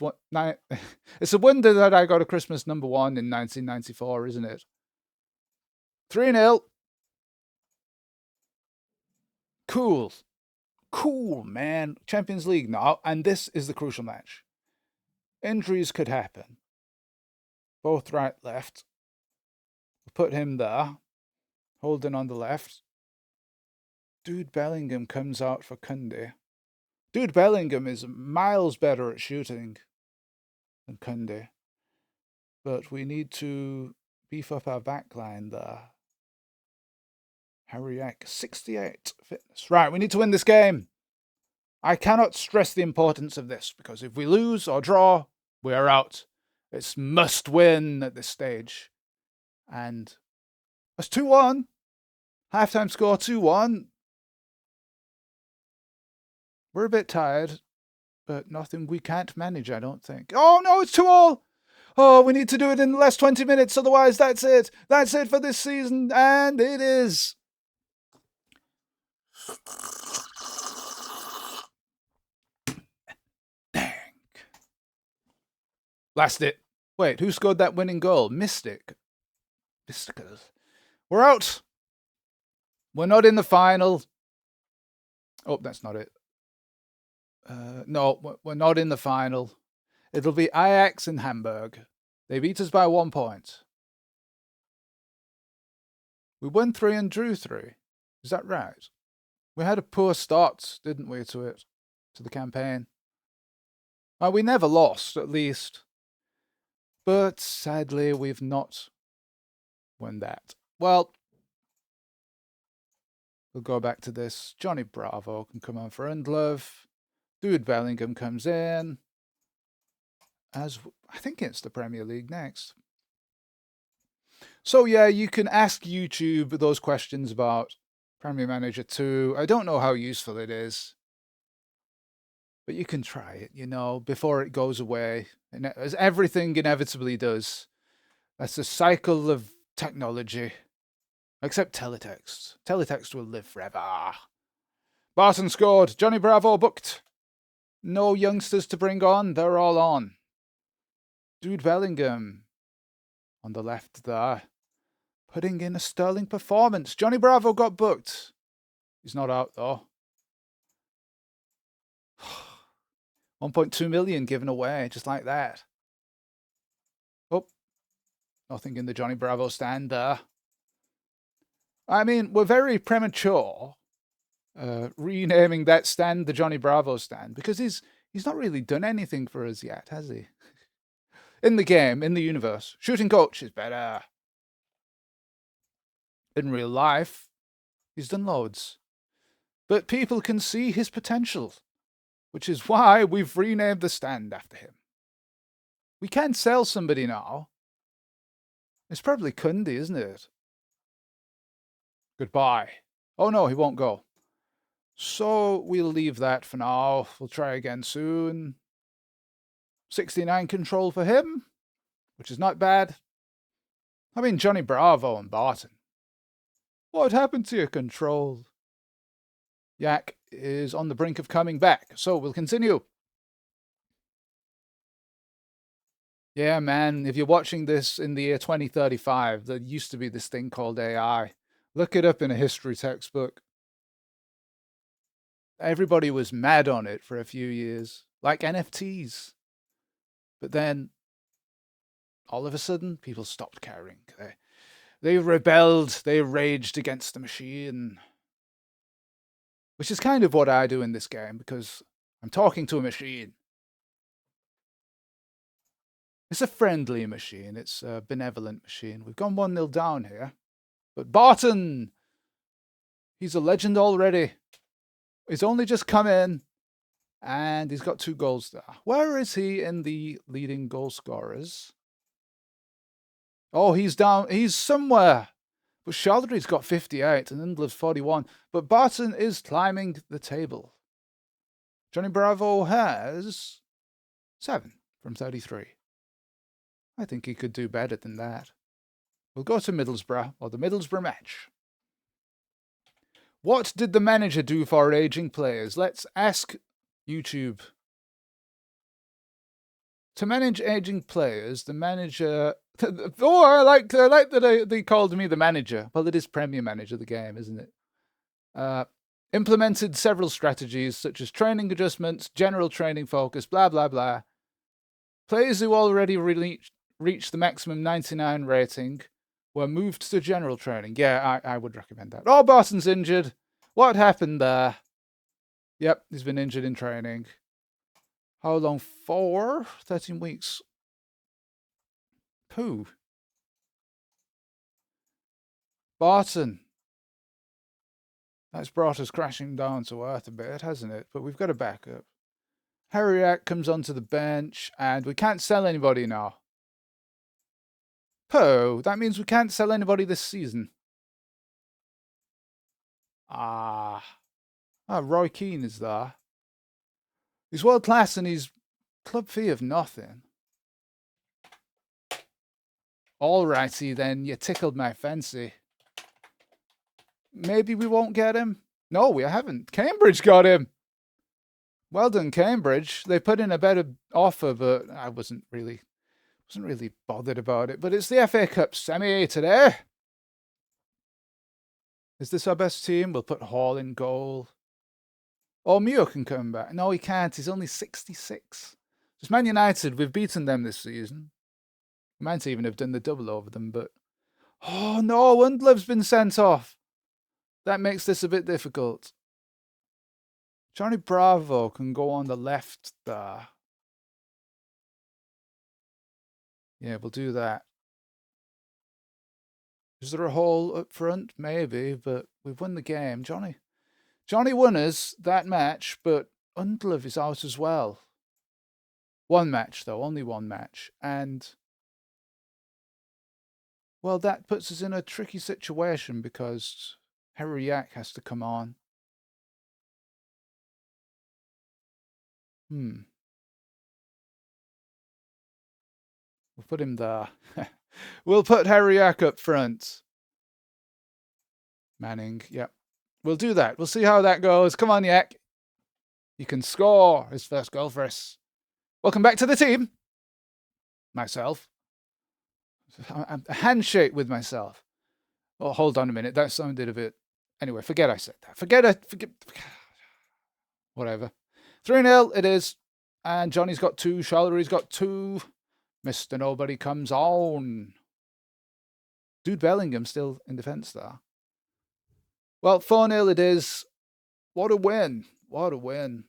it's a wonder that I got a Christmas number 1 in 1994, isn't it? 3-0. Cool. Cool, man. Champions League now, and this is the crucial match. Injuries could happen. Both right, left. We'll put him there. Holding on the left. Dude Bellingham comes out for Kunde. Dude Bellingham is miles better at shooting than Kunde. But we need to beef up our backline there. Harriak, 68 fitness. Right, we need to win this game. I cannot stress the importance of this, because if we lose or draw, we are out. It's must win at this stage. And it's 2-1. Halftime score 2-1. We're a bit tired, but nothing we can't manage, I don't think. Oh, no, it's 2-2. Oh, we need to do it in the last 20 minutes, otherwise that's it. That's it for this season, and it is. Dang. Blast it. Wait, who scored that winning goal? Mystic. Mysticals. We're out. We're not in the final. Oh, that's not it. No, we're not in the final. It'll be Ajax and Hamburg. They beat us by 1 point. We won 3 and drew 3. Is that right? We had a poor start, didn't we, to the campaign? Well, we never lost, at least. But sadly, we've not won that. Well, we'll go back to this. Johnny Bravo can come on for Endlove. Dude Bellingham comes in. I think it's the Premier League next. So yeah, you can ask YouTube those questions about Premier Manager 2. I don't know how useful it is, but you can try it, you know, before it goes away. And as everything inevitably does, that's the cycle of technology. Except teletext. Teletext will live forever. Barton scored. Johnny Bravo booked. No youngsters to bring on. They're all on. Dude Bellingham on the left there, putting in a sterling performance. Johnny Bravo got booked. He's not out though. 1.2 million given away just like that. Oh, nothing in the Johnny Bravo stand there. I mean, we're very premature renaming that stand the Johnny Bravo stand, because he's not really done anything for us yet, has he? In the game, in the universe. Shooting coach is better. In real life, he's done loads. But people can see his potential, which is why we've renamed the stand after him. We can sell somebody now. It's probably Kunde, isn't it? Goodbye. Oh no, he won't go. So we'll leave that for now. We'll try again soon. 69 control for him, which is not bad. I mean, Johnny Bravo and Barton. What happened to your control? Yak is on the brink of coming back, so we'll continue. Yeah, man, if you're watching this in the year 2035, there used to be this thing called AI. Look it up in a history textbook. Everybody was mad on it for a few years, like NFTs. But then, all of a sudden, people stopped caring. They rebelled, they raged against the machine. Which is kind of what I do in this game, because I'm talking to a machine. It's a friendly machine, it's a benevolent machine. We've gone 1-0 down here. But Barton! He's a legend already. He's only just come in. And he's got 2 goals there. Where is he in the leading goal scorers? Oh, he's down. He's somewhere. But Chaldry's got 58 and Indler's 41. But Barton is climbing the table. Johnny Bravo has 7 from 33. I think he could do better than that. We'll go to Middlesbrough, or the Middlesbrough match. What did the manager do for aging players? Let's ask YouTube. To manage aging players, the manager... Oh, I like that they called me the manager. Well, it is Premier Manager, the game, isn't it? Implemented several strategies such as training adjustments, general training focus, blah, blah, blah. Players who already reached the maximum 99 rating were moved to general training. Yeah, I would recommend that. Oh, Barton's injured. What happened there? Yep, he's been injured in training. How long for? 13 weeks. Pooh. Barton. That's brought us crashing down to earth a bit, hasn't it? But we've got a backup. Harriak comes onto the bench, and we can't sell anybody now. Pooh, that means we can't sell anybody this season. Roy Keane is there. He's world class and he's club fee of nothing. Alrighty then, you tickled my fancy. Maybe we won't get him? No, we haven't. Cambridge got him. Well done, Cambridge. They put in a better offer, but I wasn't really bothered about it. But it's the FA Cup semi today. Is this our best team? We'll put Hall in goal. Oh, Muir can come back. No, he can't. He's only 66. Just Man United, we've beaten them this season. We might even have done the double over them, but... Oh, no, Undlove's been sent off. That makes this a bit difficult. Johnny Bravo can go on the left there. Yeah, we'll do that. Is there a hole up front? Maybe, but we've won the game. Johnny won us that match, but Undlove is out as well. One match, though. Only one match. And... well, that puts us in a tricky situation because Harriak has to come on. We'll put him there. We'll put Harriak up front. Manning, yep. We'll do that. We'll see how that goes. Come on, Yak. You can score his first goal for us. Welcome back to the team. Myself. A handshake with myself. Oh, hold on a minute. That sounded a bit... Anyway, forget I said that. Forget. Whatever. 3-0 it is. And Johnny's got 2. Charlery's got 2. Mr. Nobody comes on. Dude Bellingham still in defence there. Well, 4-0 it is. What a win. What a win.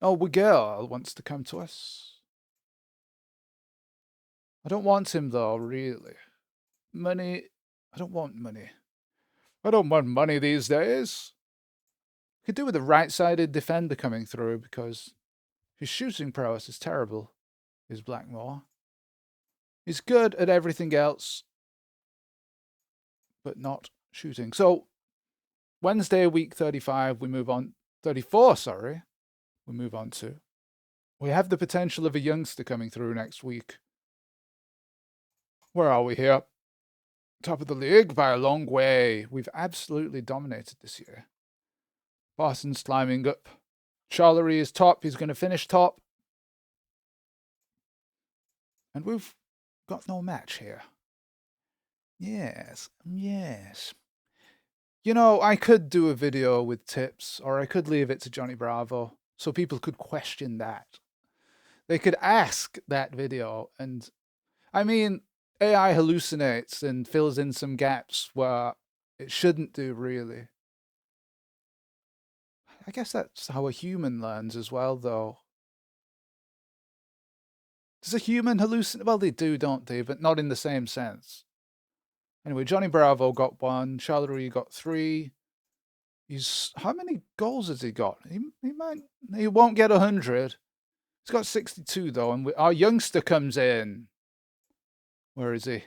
Oh, Wigel wants to come to us. I don't want him, though, really. Money. I don't want money. I don't want money these days. Could do with a right-sided defender coming through because his shooting prowess is terrible, is Blackmore. He's good at everything else, but not shooting. So, Wednesday, week 35, we move on. 34, sorry. We move on to. We have the potential of a youngster coming through next week. Where are we here? Top of the league by a long way. We've absolutely dominated this year. Parsons climbing up. Charlery is top. He's going to finish top. And we've got no match here. Yes. You know, I could do a video with tips, or I could leave it to Johnny Bravo, so people could question that. They could ask that video, and I mean, AI hallucinates and fills in some gaps where it shouldn't do, really. I guess that's how a human learns as well, though. Does a human hallucinate? Well, they do, don't they? But not in the same sense. Anyway, Johnny Bravo got 1. Charlery got 3. How many goals has he got? He won't get 100. He's got 62, though, and our youngster comes in. Where is he?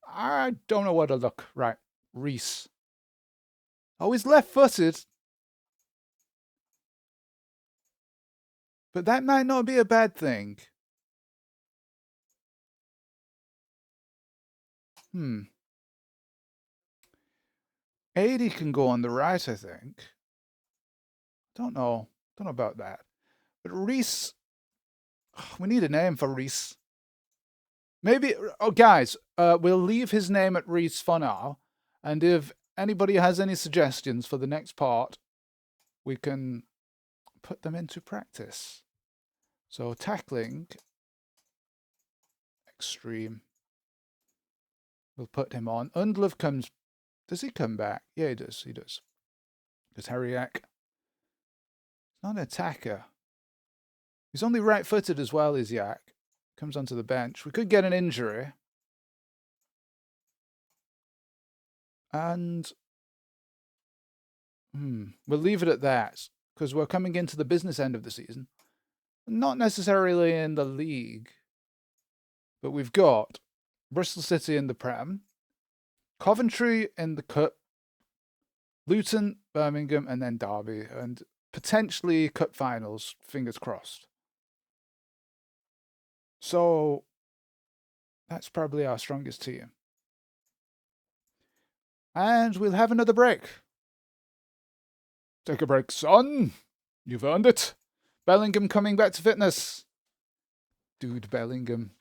I don't know where to look. Right, Reese. Oh, he's left-footed. But that might not be a bad thing. 80 can go on the right, I think. Don't know about that. But Reese, we need a name for Reese. Maybe, oh guys, we'll leave his name at Reese for now. And if anybody has any suggestions for the next part, we can put them into practice. So tackling, extreme. We'll put him on. Undlove comes. Does he come back? Yeah, he does. He does. Because Harriak, he's not an attacker. He's only right-footed as well as Yak. Comes onto the bench. We could get an injury. And we'll leave it at that, because we're coming into the business end of the season. Not necessarily in the league, but we've got Bristol City in the Prem, Coventry in the Cup, Luton, Birmingham, and then Derby, and potentially Cup finals, fingers crossed. So that's probably our strongest team. And we'll have another break. Take a break, son. You've earned it. Bellingham coming back to fitness. Dude, Bellingham.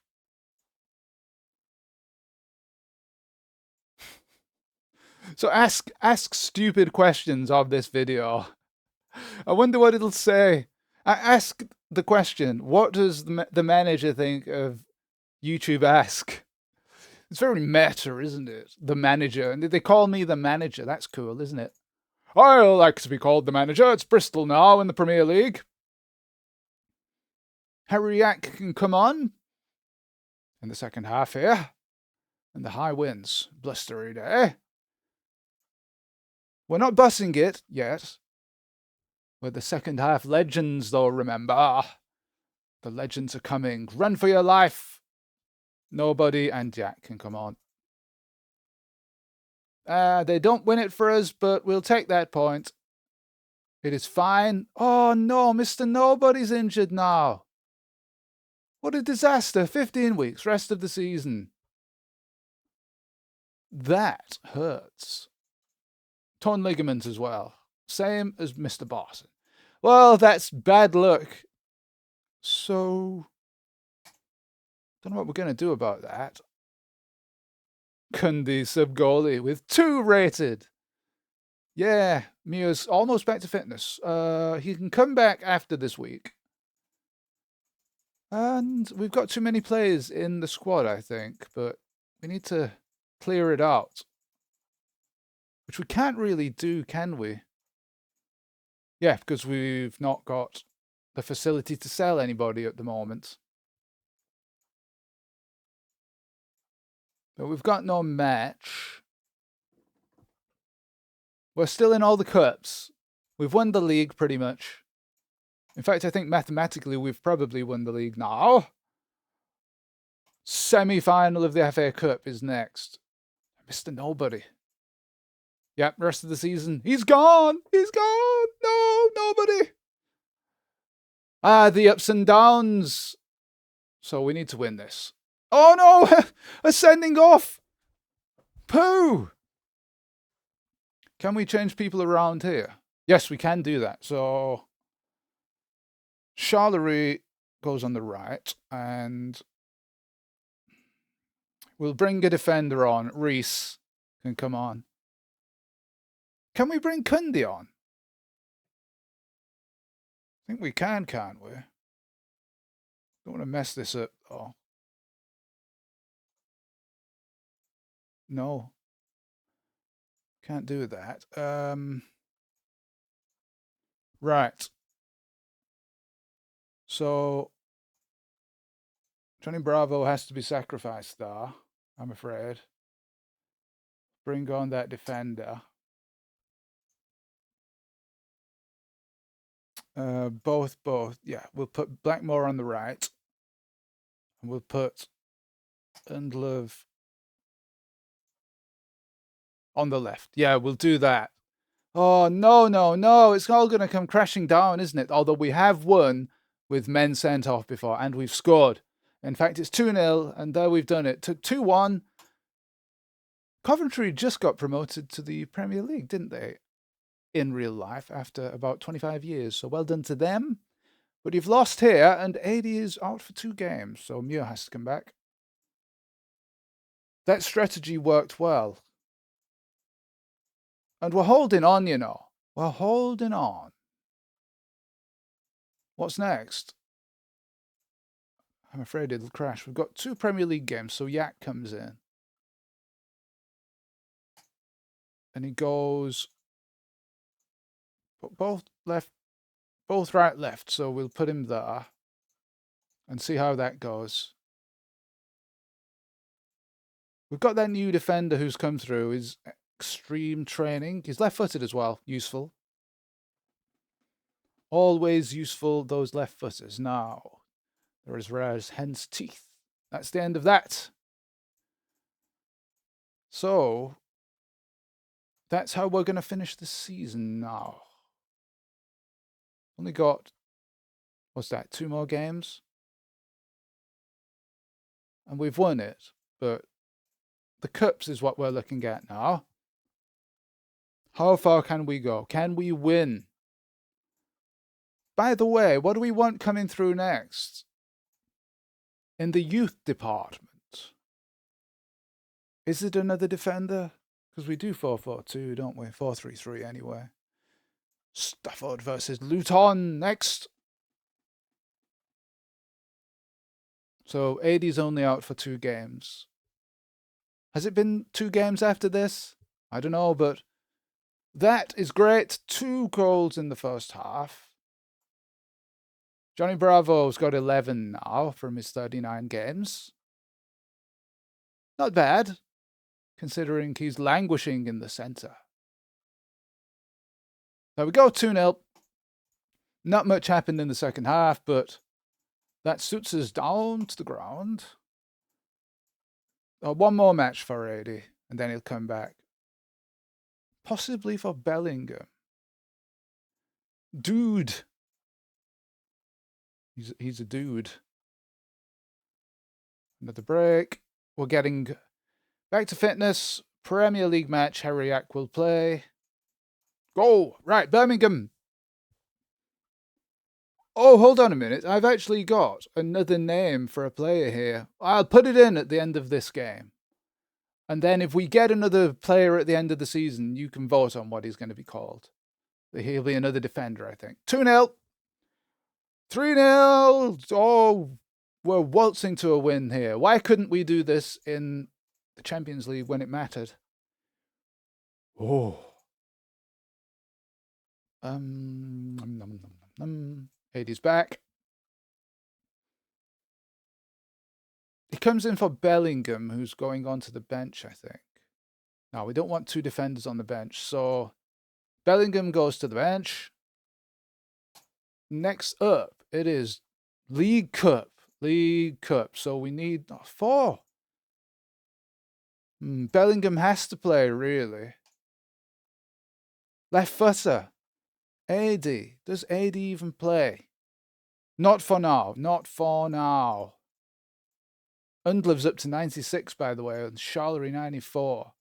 So ask stupid questions of this video. I wonder what it'll say. I ask the question, what does the manager think of YouTube Ask? It's very meta, isn't it? The manager. And they call me the manager. That's cool, isn't it? I like to be called the manager. It's Bristol now in the Premier League. Harriak can come on in the second half here. And the high winds. Blustery day. We're not bussing it yet. We're the second half legends, though, remember. The legends are coming. Run for your life. Nobody and Jack can come on. They don't win it for us, but we'll take that point. It is fine. Oh, no, Mr. Nobody's injured now. What a disaster. 15 weeks, rest of the season. That hurts. Torn ligaments as well. Same as Mr. Barton. Well, that's bad luck. So, don't know what we're going to do about that. Kundi sub-goalie with 2 rated. Yeah, Mia's almost back to fitness. He can come back after this week. And we've got too many players in the squad, I think. But we need to clear it out. Which we can't really do, can we? Yeah, because we've not got the facility to sell anybody at the moment. But we've got no match. We're still in all the cups. We've won the league pretty much. In fact, I think mathematically we've probably won the league now. Semi-final of the FA Cup is next. Mr. Nobody. Yep, rest of the season. He's gone! He's gone! No, nobody! The ups and downs. So we need to win this. Oh no! A sending off! Pooh! Can we change people around here? Yes, we can do that. So Charlery goes on the right, and we'll bring a defender on. Reese can come on. Can we bring Kundi on? I think we can, can't we? Don't want to mess this up, though. No. Can't do that. Right. So Johnny Bravo has to be sacrificed there, I'm afraid. Bring on that defender. Both. Yeah, we'll put Blackmore on the right. And we'll put Undlove on the left. Yeah, we'll do that. Oh, no. It's all going to come crashing down, isn't it? Although we have won with men sent off before, and we've scored. In fact, it's 2-0, and there we've done it. 2-1. Coventry just got promoted to the Premier League, didn't they? In real life, after about 25 years. So well done to them. But you've lost here, and AD is out for 2 games, so Muir has to come back. That strategy worked well. And we're holding on, you know. We're holding on. What's next? I'm afraid it'll crash. We've got 2 Premier League games, so Yak comes in. And he goes both left, both right, left. So we'll put him there and see how that goes. We've got that new defender who's come through. His extreme training. He's left-footed as well. Useful. Always useful, those left-footers. Now, they're as rare as hen's teeth. That's the end of that. So, that's how we're going to finish the season now. Only got, what's that, 2 more games? And we've won it, but the cups is what we're looking at now. How far can we go? Can we win? By the way, what do we want coming through next? In the youth department. Is it another defender? Because we do 4-4-2, don't we? 4-3-3 anyway. Stafford versus Luton next. So AD's only out for 2 games. Has it been 2 games after this? I don't know, but that is great. 2 goals in the first half. Johnny Bravo's got 11 now from his 39 games. Not bad, considering he's languishing in the centre. There we go, 2-0. Not much happened in the second half, but that suits us down to the ground. 1 more match for AD, and then he'll come back. Possibly for Bellingham. Dude. He's a dude. Another break. We're getting back to fitness. Premier League match. Harryak will play. Go! Right, Birmingham. Oh, hold on a minute. I've actually got another name for a player here. I'll put it in at the end of this game. And then if we get another player at the end of the season, you can vote on what he's going to be called. He'll be another defender, I think. 2-0. 3-0. Oh, we're waltzing to a win here. Why couldn't we do this in the Champions League when it mattered? Oh. AD's back. He comes in for Bellingham, who's going on to the bench, I think. Now, we don't want 2 defenders on the bench, so Bellingham goes to the bench. Next up, it is League Cup. League Cup. So we need 4. Bellingham has to play, really. Left footer. AD. Does AD even play? Not for now. Not for now. Undlive's up to 96, by the way, and Charlery 94.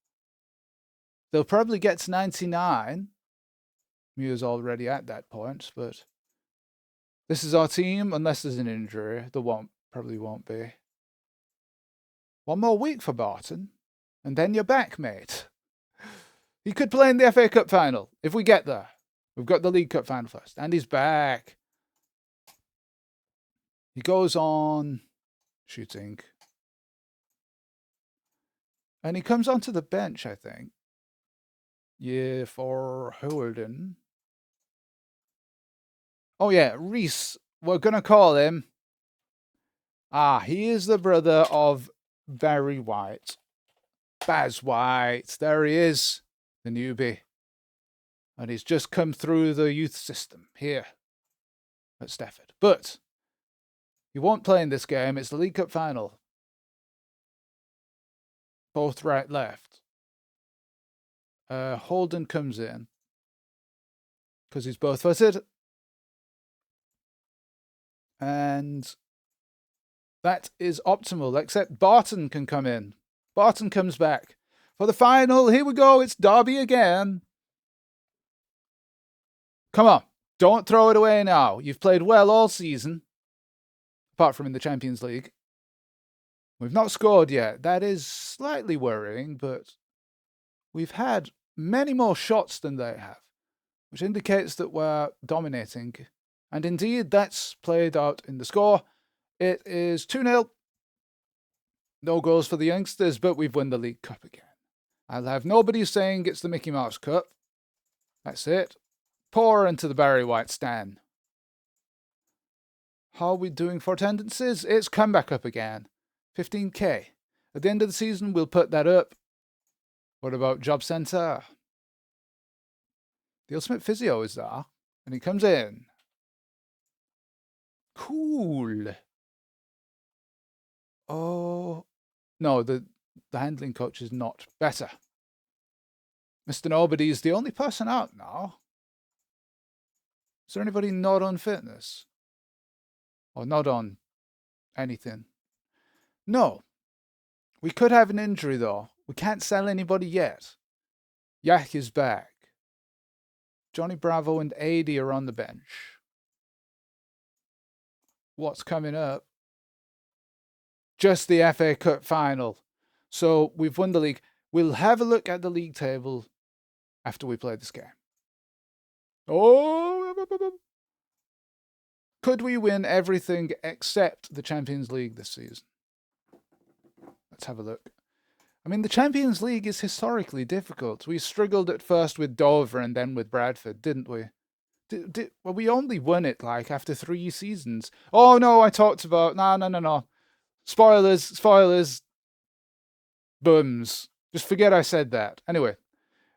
They'll probably get to 99. Muir's already at that point, but this is our team, unless there's an injury. There probably won't be. 1 more week for Barton, and then you're back, mate. He could play in the FA Cup final, if we get there. We've got the League Cup final first, and he's back. He goes on shooting. And he comes onto the bench, I think. Yeah, for Holden. Oh, yeah, Reese. We're going to call him. He is the brother of Barry White. Baz White. There he is, the newbie. And he's just come through the youth system here at Stafford. But he won't play in this game. It's the League Cup final. Both right, left. Holden comes in because he's both footed. And that is optimal, except Barton can come in. Barton comes back for the final. Here we go. It's Derby again. Come on. Don't throw it away now. You've played well all season, apart from in the Champions League. We've not scored yet. That is slightly worrying, but we've had many more shots than they have, which indicates that we're dominating. And indeed, that's played out in the score. It is 2-0. No goals for the youngsters, but we've won the League Cup again. I'll have nobody saying it's the Mickey Mouse Cup. That's it. Pour into the Barry White stand. How are we doing for attendances? It's come back up again. 15k. At the end of the season, we'll put that up. What about Job Centre? The Ultimate Physio is there, and he comes in. Cool. Oh, no, the handling coach is not better. Mr. Nobody is the only person out now. Is there anybody not on fitness? Or not on anything? No. We could have an injury, though. We can't sell anybody yet. Yak is back. Johnny Bravo and AD are on the bench. What's coming up? Just the FA Cup final. So we've won the league. We'll have a look at the league table after we play this game. Oh! Could we win everything except the Champions League this season? Let's have a look. I mean, the Champions League is historically difficult. We struggled at first with Dover and then with Bradford, didn't we? Well, we only won it, like, after 3 seasons. Oh, no, I talked about... No. Spoilers. Bums. Just forget I said that. Anyway,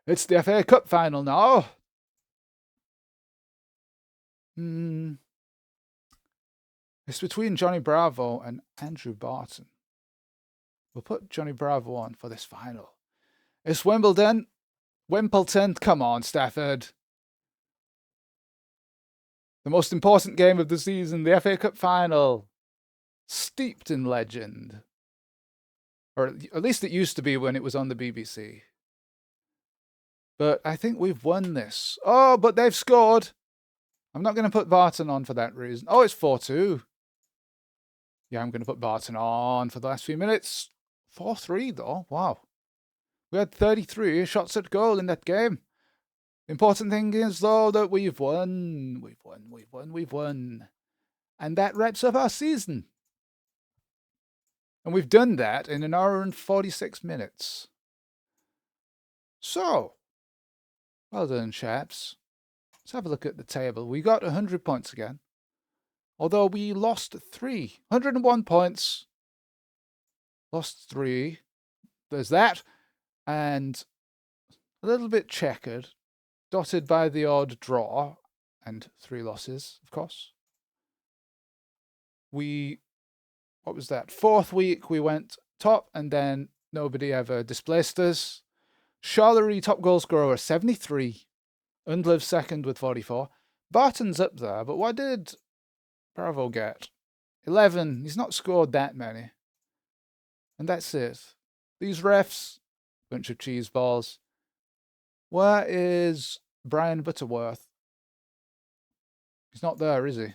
it's the FA Cup final now. It's between Johnny Bravo and Andrew Barton. We'll put Johnny Bravo on for this final. It's Wimbledon. Wimbledon, come on, Stafford. The most important game of the season, the FA Cup final. Steeped in legend. Or at least it used to be when it was on the BBC. But I think we've won this. Oh, but they've scored. I'm not going to put Barton on for that reason. Oh, it's 4-2. Yeah, I'm going to put Barton on for the last few minutes. 4-3, though. Wow. We had 33 shots at goal in that game. The important thing is, though, that we've won. We've won. And that wraps up our season. And we've done that in 1 hour and 46 minutes. So, well done, chaps. Let's have a look at the table. We got 100 points again. Although we lost 3. 101 points. Lost 3. There's that. And a little bit checkered. Dotted by the odd draw. And 3 losses, of course. What was that? 4th week we went top, and then nobody ever displaced us. Charlery top goal scorer 73. Undliv second with 44. Barton's up there, but what did Bravo get? 11. He's not scored that many. And that's it. These refs, bunch of cheese balls. Where is Brian Butterworth? He's not there, is he?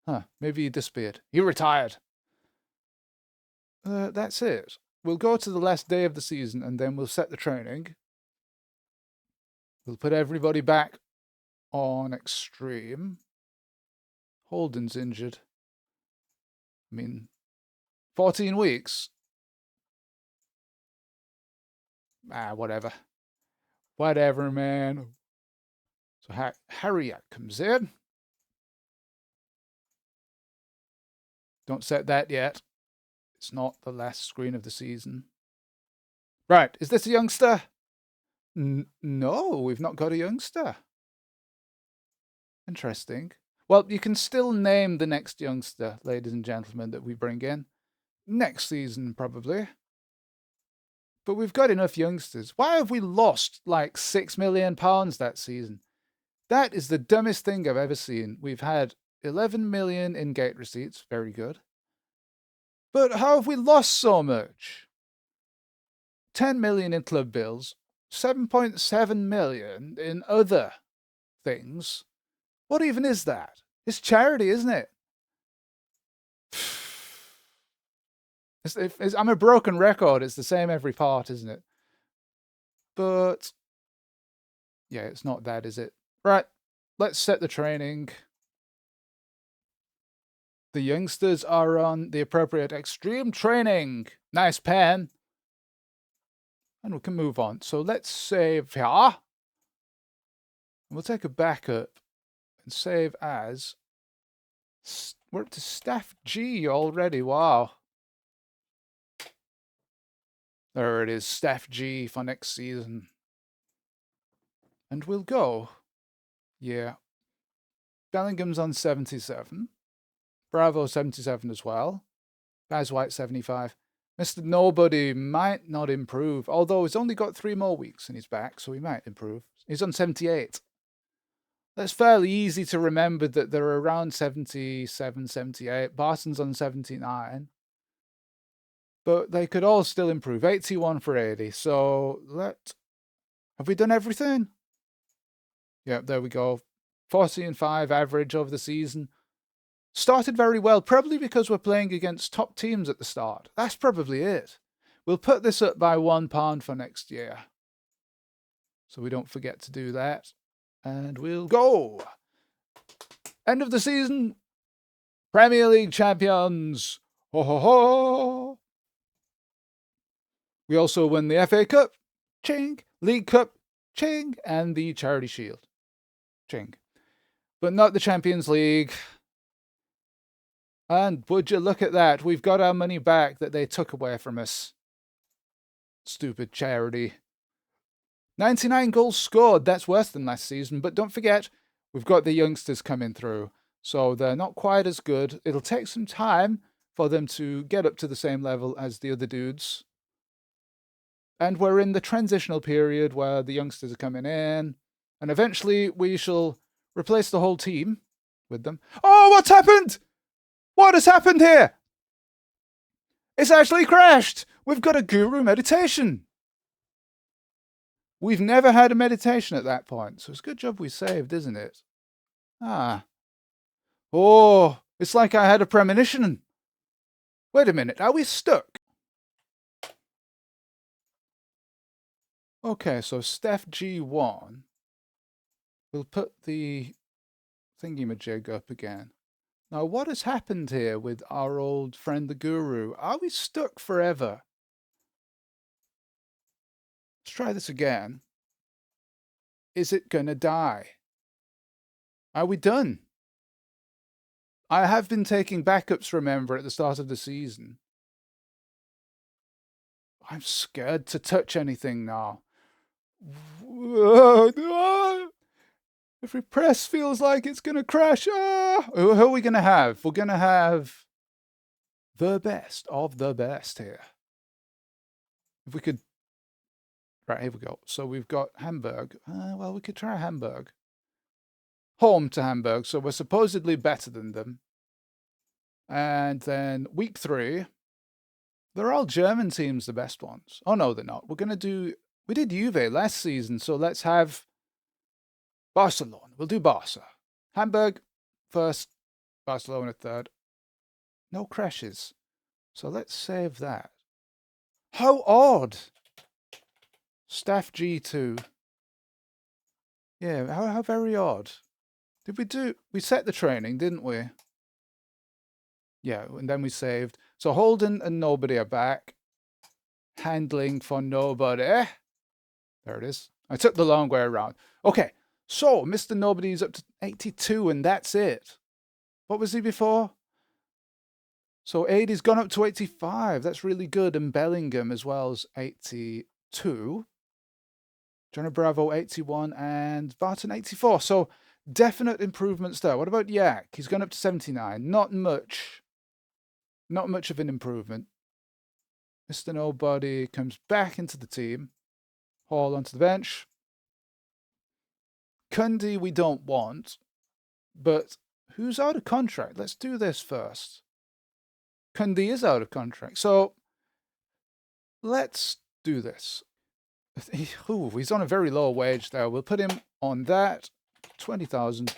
Huh, maybe he disappeared. He retired. That's it. We'll go to the last day of the season and then we'll set the training. We'll put everybody back on extreme. Holden's injured. I mean, 14 weeks. Whatever. Whatever, man. So Harriet comes in. Don't set that yet. It's not the last screen of the season. Right, is this a youngster? No, we've not got a youngster. Interesting. Well, you can still name the next youngster, ladies and gentlemen, that we bring in. Next season, probably. But we've got enough youngsters. Why have we lost like £6 million that season? That is the dumbest thing I've ever seen. We've had 11 million in gate receipts. Very good. But how have we lost so much? 10 million in club bills. 7.7 million in other things. What even is that? It's charity, isn't it? I'm a broken record. It's the same every part, isn't it? but yeah, it's not that, is it? Right, let's set the training. The youngsters are on the appropriate extreme training. Nice pen. And we can move on. So let's save here. We'll take a backup and save as... We're up to Staff G already. Wow. There it is, Staff G for next season. And we'll go. Yeah. Bellingham's on 77. Bravo 77 as well. Guys White 75. Mr. Nobody might not improve, although he's only got 3 more weeks and he's back, so he might improve. He's on 78. That's fairly easy to remember that they're around 77, 78. Barton's on 79. But they could all still improve. 81 for 80. So have we done everything? Yep, there we go. 40 and 5 average over the season. Started very well, probably because we're playing against top teams at the start. That's probably it. We'll put this up by £1 for next year, so we don't forget to do that. And we'll go. End of the season. Premier League champions. Ho, ho, ho. We also won the FA Cup. Ching. League Cup. Ching. And the Charity Shield. Ching. But not the Champions League. And would you look at that? We've got our money back that they took away from us. Stupid charity. 99 goals scored. That's worse than last season. But don't forget, we've got the youngsters coming through. So they're not quite as good. It'll take some time for them to get up to the same level as the other dudes. And we're in the transitional period where the youngsters are coming in. And eventually we shall replace the whole team with them. Oh, what's happened? What has happened here? It's actually crashed. We've got a guru meditation. We've never had a meditation at that point, so it's a good job we saved, isn't it? Ah. Oh, it's like I had a premonition. Wait a minute, are we stuck? Okay, so Staff G1. We'll put the thingy-majig up again. Now, what has happened here with our old friend the Guru? Are we stuck forever? Let's try this again. Is it gonna die? Are we done? I have been taking backups, remember, at the start of the season. I'm scared to touch anything now. Every press feels like it's gonna crash. Who are we gonna have? We're gonna have the best of the best here. If we could... Right, here we go. So we've got Hamburg. Well, we could try Hamburg. Home to Hamburg, so we're supposedly better than them. And then week 3. They're all German teams, the best ones. Oh, no, they're not. We're going to do... We did Juve last season, so let's have Barcelona. We'll do Barca. Hamburg first, Barcelona third. No crashes. So let's save that. How odd! Staff G2. Yeah, how very odd. We set the training, didn't we? Yeah, and then we saved. So Holden and Nobody are back. Handling for Nobody. There it is. I took the long way around. Okay, so Mr. Nobody's up to 82 and that's it. What was he before? So 80's gone up to 85. That's really good. And Bellingham as well as 82. Johnny Bravo 81 and Barton 84. So definite improvements there. What about Yak? He's gone up to 79. Not much. Not much of an improvement. Mr. Nobody comes back into the team. Hall onto the bench. Cundy we don't want. But who's out of contract? Let's do this first. Cundy is out of contract. So let's do this. Ooh, he's on a very low wage there. We'll put him on that. 20,000.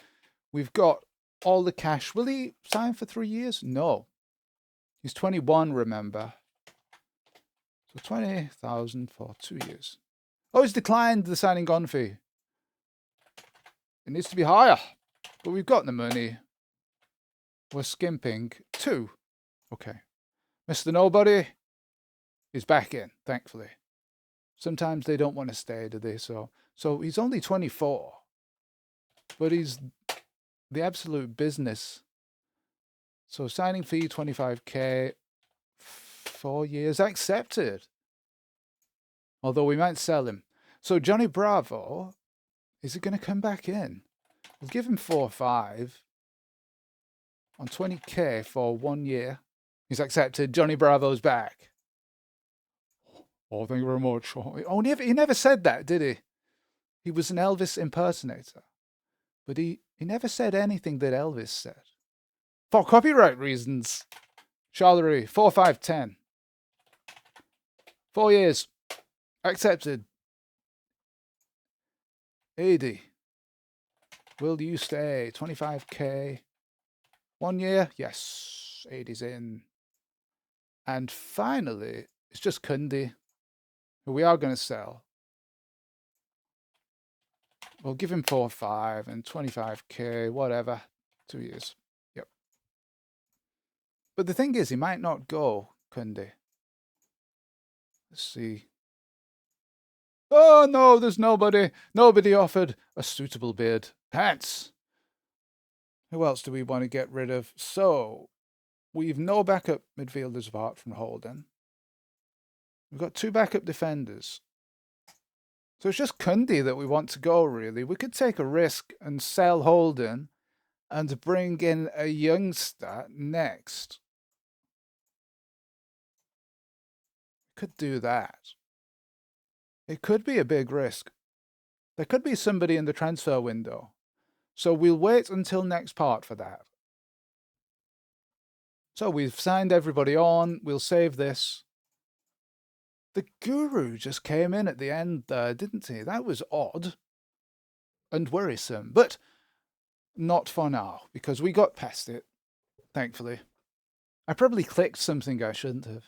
We've got all the cash. Will he sign for 3 years? No. He's 21, remember. So 20,000 for 2 years. Oh, he's declined the signing on fee. It needs to be higher, but we've got the money. We're skimping 2. Okay. Mr. Nobody is back in, thankfully. Sometimes they don't want to stay, do they? So he's only 24, but he's the absolute business. So signing fee 25k, 4 years accepted. Although we might sell him. So Johnny Bravo, is he going to come back in? We'll give him 4-5 on 20k for 1 year. He's accepted. Johnny Bravo's back. Oh, thank you very much. Oh, he never said that, did he? He was an Elvis impersonator. But he never said anything that Elvis said. For copyright reasons. Charlery, 4-5-10. 4 years. Accepted. 80. Will you stay? 25k. 1 year? Yes. 80's in. And finally, it's just Kundi, who we are going to sell. We'll give him 4-5 and 25k, whatever. 2 years. Yep. But the thing is, he might not go, Kundi. Let's see. Oh, no, there's nobody. Nobody offered a suitable bid. Pants. Who else do we want to get rid of? So, we've no backup midfielders apart from Holden. We've got 2 backup defenders. So it's just Kundi that we want to go, really. We could take a risk and sell Holden and bring in a youngster next. Could do that. It could be a big risk. There could be somebody in the transfer window. So we'll wait until next part for that. So we've signed everybody on. We'll save this. The Guru just came in at the end there, didn't he? That was odd and worrisome, but not for now, because we got past it, thankfully. I probably clicked something I shouldn't have.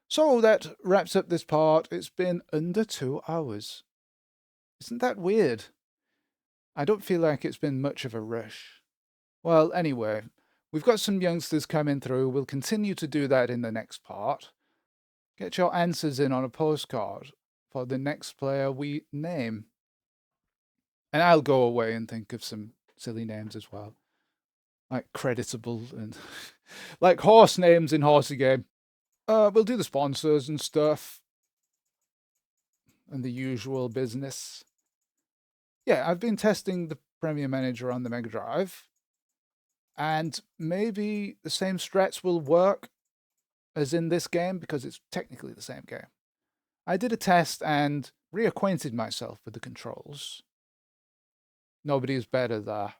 So that wraps up this part. It's been under 2 hours. Isn't that weird? I don't feel like it's been much of a rush. Well, anyway, we've got some youngsters coming through. We'll continue to do that in the next part. Get your answers in on a postcard for the next player we name. And I'll go away and think of some silly names as well. Like creditable and like horse names in Horsey Game. We'll do the sponsors and stuff. And the usual business. Yeah, I've been testing the Premier Manager on the Mega Drive. And maybe the same strats will work as in this game, because it's technically the same game. I did a test and reacquainted myself with the controls. Nobody is better there.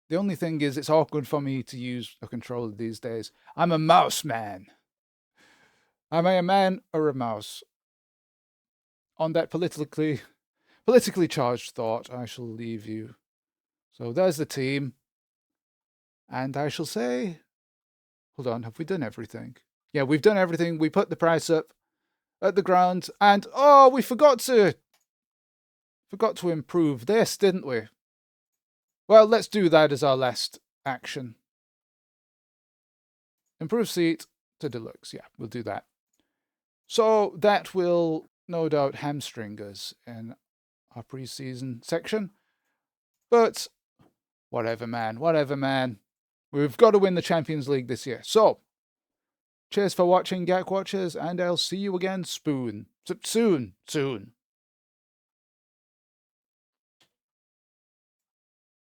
The only thing is, it's awkward for me to use a controller these days. I'm a mouse man. Am I a man or a mouse? On that politically charged thought, I shall leave you. So there's the team. And I shall say... Hold on, have we done everything? Yeah, we've done everything. We put the price up at the ground. And, oh, we forgot to improve this, didn't we? Well, let's do that as our last action. Improve seat to deluxe. Yeah, we'll do that. So that will no doubt hamstring us in our pre-season section. But whatever, man. Whatever, man. We've got to win the Champions League this year. So, cheers for watching, Gak Watchers, and I'll see you again soon.